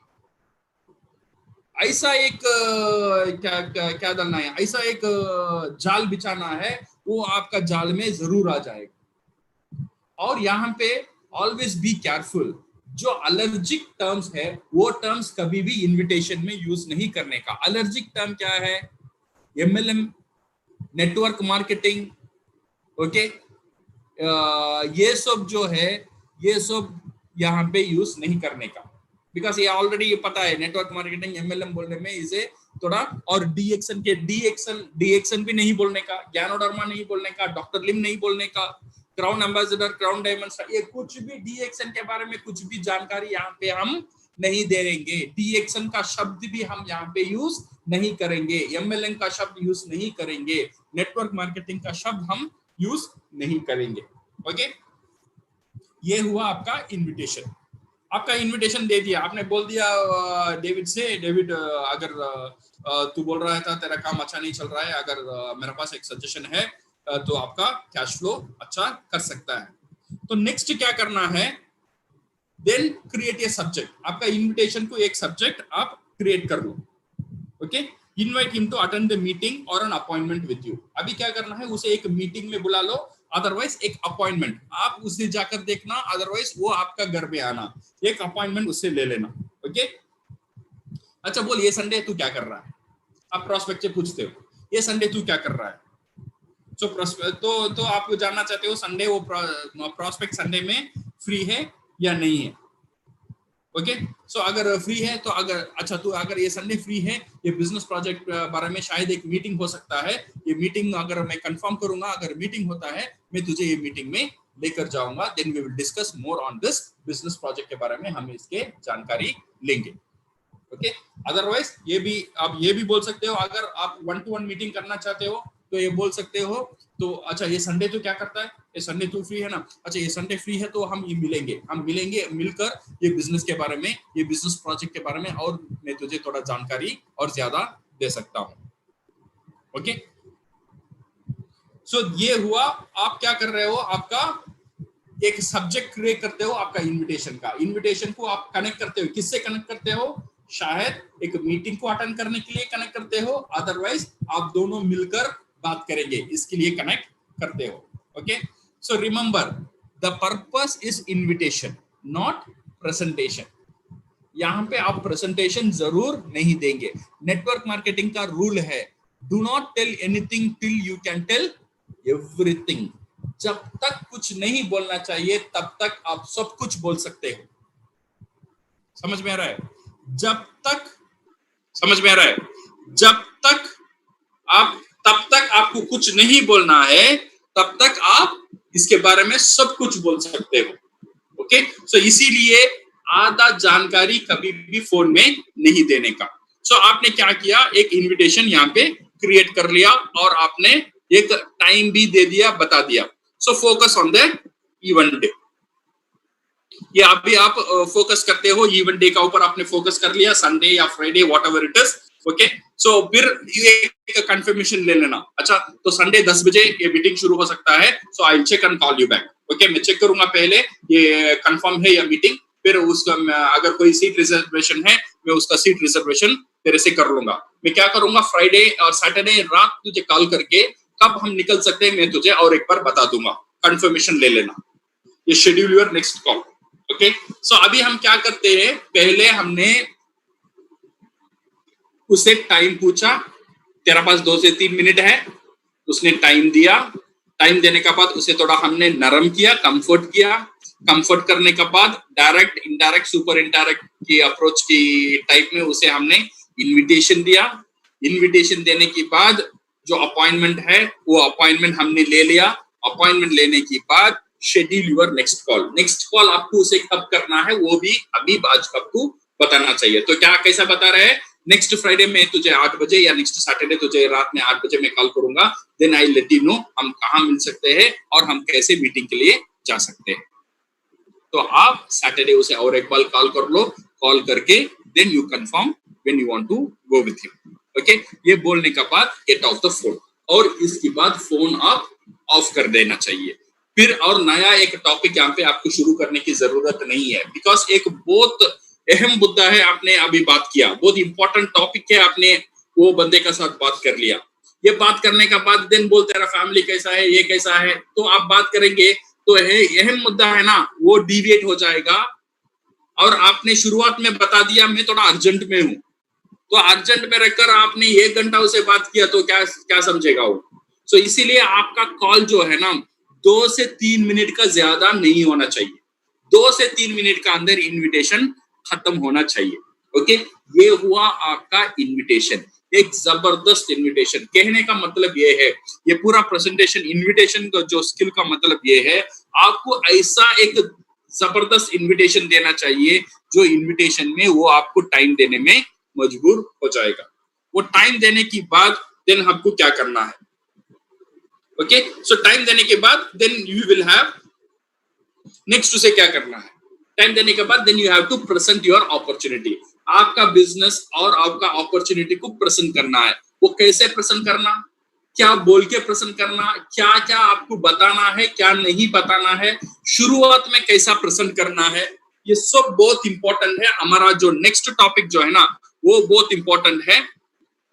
ऐसा एक क्या क्या, क्या डालना है, ऐसा एक जाल बिछाना है, वो आपका जाल में जरूर आ जाएगा। और यहाँ पे ऑलवेज बी केयरफुल, जो अलर्जिक टर्म्स है वो टर्म्स कभी भी इनविटेशन में यूज नहीं करने का। अलर्जिक टर्म क्या है? MLM, नेटवर्क मार्केटिंग, ओके, ये सब जो है, ये सब यहाँ पे यूज नहीं करने का, बिकॉज ये ऑलरेडी पता है नेटवर्क मार्केटिंग MLM बोलने में इसे थोड़ा, और डीएक्सन भी नहीं बोलने का, ज्ञानोडर्मा नहीं बोलने का, डॉक्टर लिम नहीं बोलने का, क्राउन एम्बेसडर, क्राउन डायमंड, ये कुछ भी डीएक्सन के बारे में कुछ भी जानकारी यहाँ पे हम नहीं दे देंगे। डीएक्सन का शब्द भी हम यहाँ पे यूज नहीं करेंगे, MLM का शब्द यूज नहीं करेंगे, नेटवर्क मार्केटिंग का शब्द हम यूज नहीं करेंगे। ओके, ये हुआ आपका इनविटेशन। आपका इनविटेशन दे दिया, आपने बोल दिया डेविड से, डेविड अगर तू बोल रहा था तेरा काम अच्छा नहीं चल रहा है, अगर मेरे पास एक सजेशन है तो आपका कैश फ्लो अच्छा कर सकता है। तो नेक्स्ट क्या करना है? Then create a subject. आपका इनविटेशन को एक सब्जेक्ट आप क्रिएट कर लो। Okay, invite him to attend the meeting और एन अपॉइंटमेंट विद यू। अभी क्या करना है, उसे एक मीटिंग में बुला लो, अदरवाइज एक अपॉइंटमेंट आप उसे जाकर देखना, अदरवाइज वो आपका घर में आना, एक अपॉइंटमेंट उससे ले लेना। ओके, अच्छा बोल, ये संडे तू क्या कर रहा है? आप प्रोस्पेक्ट से पूछते हो, ये संडे तू क्या कर रहा है? तो आप जानना चाहते हो संडे वो प्रोस्पेक्ट संडे में फ्री है या नहीं है। ओके, सो अगर फ्री है तो अगर ये संडे फ्री है, ये बिजनेस प्रोजेक्ट बारे में शायद एक मीटिंग हो सकता है, ये मीटिंग अगर मैं कंफर्म करूंगा, अगर मीटिंग होता है मैं तुझे ये मीटिंग में लेकर जाऊंगा, then we will discuss more on this business project के बारे में, हम इसके जानकारी लेंगे। ओके, अदरवाइज ये भी बोल सकते हो, अगर आप 1-to-1 मीटिंग करना चाहते हो तो ये बोल सकते हो, तो अच्छा ये संडे तो क्या करता है, ये संडे तो फ्री है ना, अच्छा ये संडे फ्री है तो हम मिलेंगे, मिलकर ये बिजनेस के बारे में, ये बिजनेस प्रोजेक्ट के बारे में और मैं तुझे थोड़ा जानकारी और ज्यादा दे सकता हूँ। ओके, सो ये हुआ, आप क्या कर रहे हो, आपका एक सब्जेक्ट क्रिएट करते हो आपका इनविटेशन को आप कनेक्ट करते हो, किससे कनेक्ट करते हो? शायद एक मीटिंग को अटेंड करने के लिए कनेक्ट करते हो, अदरवाइज आप दोनों मिलकर बात करेंगे इसके लिए कनेक्ट करते हो। Okay, so remember the purpose is invitation not presentation. यहाँ पे आप प्रेजेंटेशन जरूर नहीं देंगे। नेटवर्क मार्केटिंग का रूल है, do not tell anything till you can tell everything. जब तक कुछ नहीं बोलना चाहिए तब तक आप सब कुछ बोल सकते हो। समझ में आ रहा है? जब तक आपको कुछ नहीं बोलना है तब तक आप इसके बारे में सब कुछ बोल सकते हो। ओके, सो इसीलिए आधा जानकारी कभी भी फोन में नहीं देने का। सो आपने क्या किया, एक इनविटेशन यहाँ पे क्रिएट कर लिया और आपने एक टाइम भी दे दिया, बता दिया। So focus on the event day. ये अभी आप फोकस करते हो इवेंट डे का ऊपर, आपने फोकस कर लिया, संडे या Friday whatever it is. Okay, so फिर एक कंफर्मेशन ले लेना, अच्छा तो संडे 10 बजे ये मीटिंग शुरू हो सकता है, so I will check and call you back. Okay, मैं चेक करूंगा पहले ये कंफर्म है या मीटिंग, फिर उसका अगर कोई सीट रिजर्वेशन है मैं उसका सीट रिजर्वेशन तेरे से कर लूंगा। मैं क्या करूंगा, फ्राइडे और सैटरडे रात तुझे कॉल करके कब हम निकल सकते हैं मैं तुझे और एक बार बता दूंगा, कंफर्मेशन ले लेना, ये schedule your next call. Okay, so अभी हम क्या करते हैं, पहले हमने उसे टाइम पूछा, तेरा पास 2 से 3 मिनट है, उसने टाइम दिया, टाइम देने के बाद उसे थोड़ा हमने नरम किया, कंफर्ट किया। कंफर्ट करने के बाद डायरेक्ट, इनडायरेक्ट, सुपर इनडायरेक्ट की अप्रोच की टाइप में उसे हमने इनविटेशन दिया। इनविटेशन देने के बाद जो अपॉइंटमेंट है वो अपॉइंटमेंट हमने ले लिया। अपॉइंटमेंट लेने के बाद schedule your next call. Next call आपको उसे कब करना है वो भी अभी आज आपको बताना चाहिए। तो क्या कैसा बता रहे हैं, नेक्स्ट फ्राइडे में तुझे 8 बजे या नेक्स्ट सैटरडे तुझे रात में 8 बजे मैं कॉल करूंगा, then I let you know हम कहाँ मिल सकते हैं और हम कैसे मीटिंग के लिए जा सकते हैं। तो आप सैटरडे उसे और एक बार कॉल कर लो, कॉल करके then you confirm when you want to go with him. Okay, ये बोलने के बाद गेट ऑफ द फोन, और इसके बाद फोन आप ऑफ कर देना चाहिए। फिर और नया एक टॉपिक यहाँ पे आपको शुरू करने की जरूरत नहीं है, बिकॉज एक बहुत अहम मुद्दा है, आपने अभी बात किया, बहुत इंपॉर्टेंट टॉपिक है, आपने वो बंदे के साथ बात कर लिया। ये बात करने का बाद दिन बोलते तेरा फैमिली कैसा है, ये कैसा है, तो आप बात करेंगे तो अहम मुद्दा है ना, वो डिविएट हो जाएगा। और आपने शुरुआत में बता दिया मैं थोड़ा अर्जेंट में हूं, तो अर्जेंट में रहकर आपने 1 घंटा उसे बात किया तो क्या समझेगा वो। सो इसीलिए आपका कॉल जो है ना 2 से 3 मिनट का ज्यादा नहीं होना चाहिए। 2 से 3 मिनट का अंदर इन्विटेशन खत्म होना चाहिए। ओके, ये हुआ आपका इन्विटेशन, एक जबरदस्त इन्विटेशन। कहने का मतलब ये है, ये पूरा प्रेजेंटेशन इन्विटेशन का जो स्किल का मतलब ये है, आपको ऐसा एक जबरदस्त इन्विटेशन देना चाहिए जो इन्विटेशन में वो आपको टाइम देने में मजबूर हो जाएगा। वो टाइम देने की बाद देन आपको क्या करना है। ओके, सो टाइम देने के बाद then you will have next उसे क्या करना है। टाइम देने के बाद then you have to present your opportunity. आपका बिजनेस और आपका अपॉर्चुनिटी को प्रेजेंट करना है। वो कैसे प्रेजेंट करना, क्या बोल के प्रेजेंट करना, क्या क्या आपको बताना है, क्या नहीं बताना है, शुरुआत में कैसा प्रेजेंट करना है, ये सब बहुत इंपॉर्टेंट है। हमारा जो नेक्स्ट टॉपिक जो है ना वो बहुत इंपॉर्टेंट है।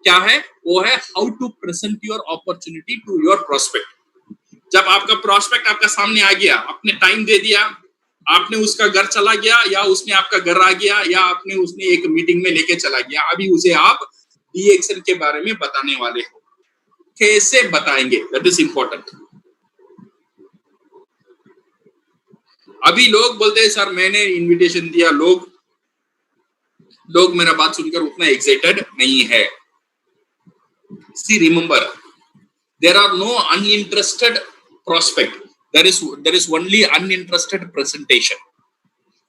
क्या है वो है how to present your opportunity to your prospect. जब आपका प्रोस्पेक्ट आपका सामने आ गया, आपने टाइम दे दिया, आपने उसका घर चला गया या उसने आपका घर आ गया या आपने उसने एक मीटिंग में लेके चला गया, अभी उसे आप डीएक्शन के बारे में बताने वाले हो। कैसे बताएंगे, दैट इज इंपॉर्टेंट। अभी लोग बोलते हैं सर मैंने इनविटेशन दिया, लोग मेरा बात सुनकर उतना एक्साइटेड नहीं है। See remember, there are no uninterested prospect, there is only uninterested presentation।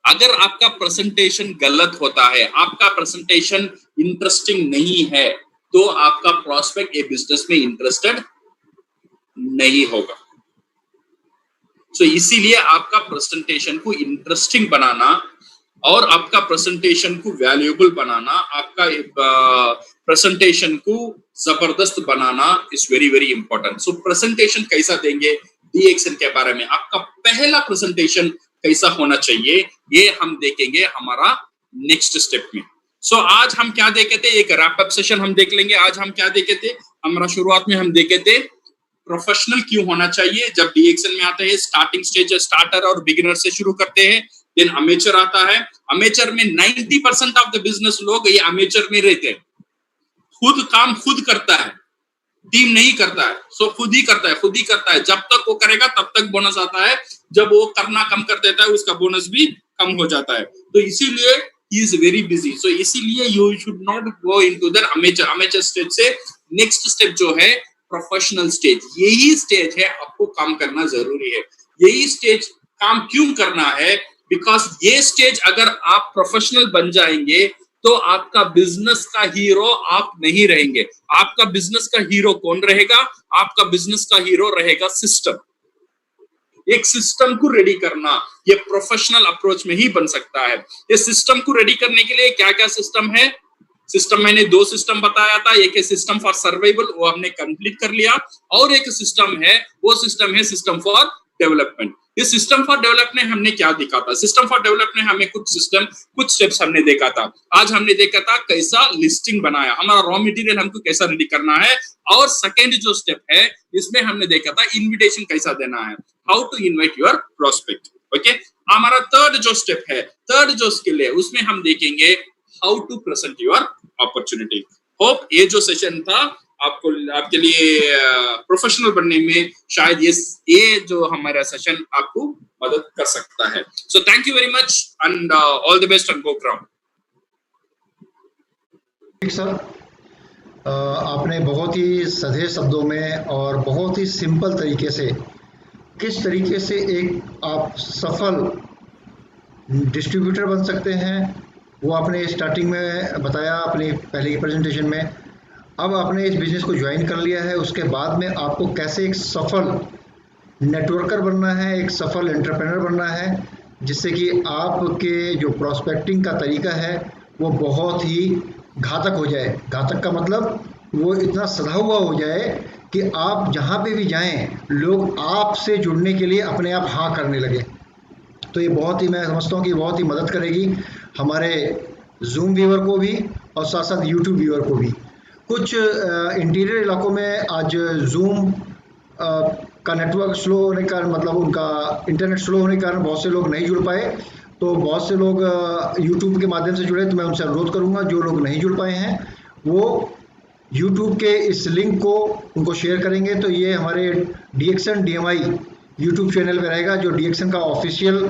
अगर आपका प्रेजेंटेशन गलत होता है, आपका प्रेजेंटेशन इंटरेस्टिंग नहीं है, तो आपका प्रोस्पेक्ट ये बिजनेस में इंटरेस्टेड नहीं होगा। सो इसीलिए आपका प्रेजेंटेशन को इंटरेस्टिंग बनाना और आपका प्रेजेंटेशन को वैल्यूएबल बनाना, आपका प्रेजेंटेशन को जबरदस्त बनाना is very very important. So presentation कैसा देंगे डीएक्शन के बारे में, आपका पहला प्रेजेंटेशन कैसा होना चाहिए, ये हम देखेंगे हमारा नेक्स्ट स्टेप में। सो आज हम क्या देखे थे, एक रैप अप सेशन हम देख लेंगे। आज हम क्या देखे थे, हमारा शुरुआत में हम देखे थे प्रोफेशनल क्यों होना चाहिए जब डीएक्शन में आते हैं। स्टार्टिंग स्टेज स्टार्टर और बिगिनर से शुरू करते हैं, देन अमेचर आता है। अमेचर में 90% ऑफ द बिजनेस लोग ये अमेचर में रहते हैं। खुद काम खुद करता है, टीम नहीं करता है। सो खुद ही करता है। जब तक वो करेगा तब तक बोनस आता है, जब वो करना कम कर देता है उसका बोनस भी कम हो जाता है। तो इसीलिए ही इज वेरी बिजी। सो इसीलिए you should not go into the amateur stage से नेक्स्ट स्टेप जो है प्रोफेशनल स्टेज। यही स्टेज है आपको काम करना जरूरी है। यही स्टेज काम क्यों करना है, बिकॉज ये स्टेज अगर आप प्रोफेशनल बन जाएंगे तो आपका बिजनेस का हीरो आप नहीं रहेंगे। आपका बिजनेस का हीरो कौन रहेगा, आपका बिजनेस का हीरो रहेगा सिस्टम। एक सिस्टम को रेडी करना ये प्रोफेशनल अप्रोच में ही बन सकता है। ये सिस्टम को रेडी करने के लिए क्या क्या सिस्टम है, सिस्टम मैंने 2 सिस्टम बताया था। एक है सिस्टम फॉर सर्वाइवल, वो हमने कंप्लीट कर लिया, और एक सिस्टम है, वो सिस्टम है सिस्टम फॉर डेवलपमेंट। इस सिस्टम फॉर डेवलपमेंट हमने क्या देखा था, सिस्टम फॉर डेवलपमेंट हमें कुछ स्टेप्स हमने देखा था। आज हमने देखा था कैसा लिस्टिंग बनाया, हमारा रॉ मटेरियल हमको कैसा रेडी करना है, और सेकेंड जो स्टेप है इसमें हमने देखा था इन्विटेशन कैसा देना है, how to invite your prospect. Okay, हमारा थर्ड जो स्टेप है, थर्ड जो स्किल है, उसमें हम देखेंगे how to present your opportunity. Hope ये जो सेशन था आपको आपके लिए प्रोफेशनल बनने में शायद ये जो हमारा सेशन आपको मदद कर सकता है। So thank you very much and all the best and go crowd. ठीक सर, आपने बहुत ही सधे शब्दों में और बहुत ही सिंपल तरीके से किस तरीके से एक आप सफल डिस्ट्रीब्यूटर बन सकते हैं वो आपने स्टार्टिंग में बताया अपनी पहले की प्रेजेंटेशन में। अब आपने इस बिजनेस को ज्वाइन कर लिया है, उसके बाद में आपको कैसे एक सफल नेटवर्कर बनना है, एक सफल एंटरप्रेनर बनना है, जिससे कि आपके जो प्रॉस्पेक्टिंग का तरीका है वो बहुत ही घातक हो जाए। घातक का मतलब वो इतना सधा हुआ हो जाए कि आप जहाँ पे भी जाएं लोग आपसे जुड़ने के लिए अपने आप हाँ करने लगे। तो ये बहुत ही, मैं समझता हूँ कि बहुत ही मदद करेगी हमारे जूम व्यूअर को भी और साथ साथ यूट्यूब व्यूअर को भी। कुछ इंटीरियर इलाकों में आज जूम का नेटवर्क स्लो होने के कारण, मतलब उनका इंटरनेट स्लो होने के कारण बहुत से लोग नहीं जुड़ पाए। तो बहुत से लोग यूट्यूब के माध्यम से जुड़े, तो मैं उनसे अनुरोध करूंगा जो लोग नहीं जुड़ पाए हैं वो यूट्यूब के इस लिंक को उनको शेयर करेंगे तो ये हमारे DXN DMI यूट्यूब चैनल पे रहेगा, जो DXN का ऑफिशियल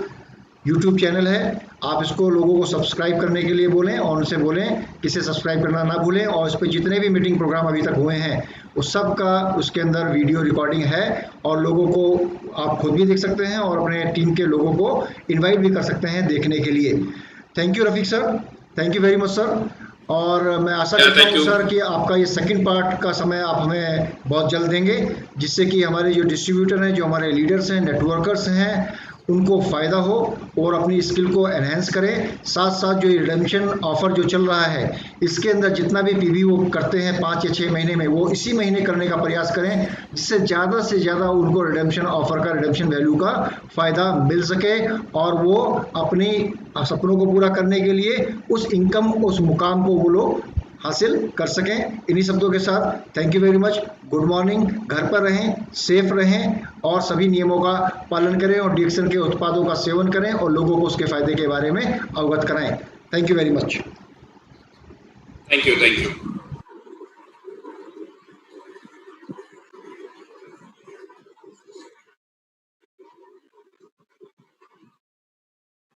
यूट्यूब चैनल है। आप इसको लोगों को सब्सक्राइब करने के लिए बोलें और उनसे बोलें कि इसे सब्सक्राइब करना ना भूलें, और इस पर जितने भी मीटिंग प्रोग्राम अभी तक हुए हैं उस सब का उसके अंदर वीडियो रिकॉर्डिंग है और लोगों को आप खुद भी देख सकते हैं और अपने टीम के लोगों को इन्वाइट भी कर सकते हैं देखने के लिए। Thank you Rafiq sir, thank you very much sir. और मैं आशा करता हूँ सर कि आपका ये सेकंड पार्ट का समय आप हमें बहुत जल्द देंगे, जिससे कि हमारे जो डिस्ट्रीब्यूटर हैं, जो हमारे लीडर्स हैं, नेटवर्कर्स हैं, उनको फ़ायदा हो और अपनी स्किल को एनहेंस करें। साथ साथ जो रिडेम्पशन ऑफर जो चल रहा है इसके अंदर जितना भी पीवी वो करते हैं 5 या 6 महीने में, वो इसी महीने करने का प्रयास करें, जिससे ज़्यादा से ज़्यादा उनको रिडेम्पशन ऑफर का, रिडेम्पशन वैल्यू का फ़ायदा मिल सके और वो अपनी सपनों को पूरा करने के लिए उस इनकम, उस मुकाम को वो लोग हासिल कर सकें। इन्हीं शब्दों के साथ thank you very much, good morning. घर पर रहें, सेफ रहें और सभी नियमों का पालन करें और DXN के उत्पादों का सेवन करें और लोगों को उसके फायदे के बारे में अवगत कराएं। Thank you very much. Thank you.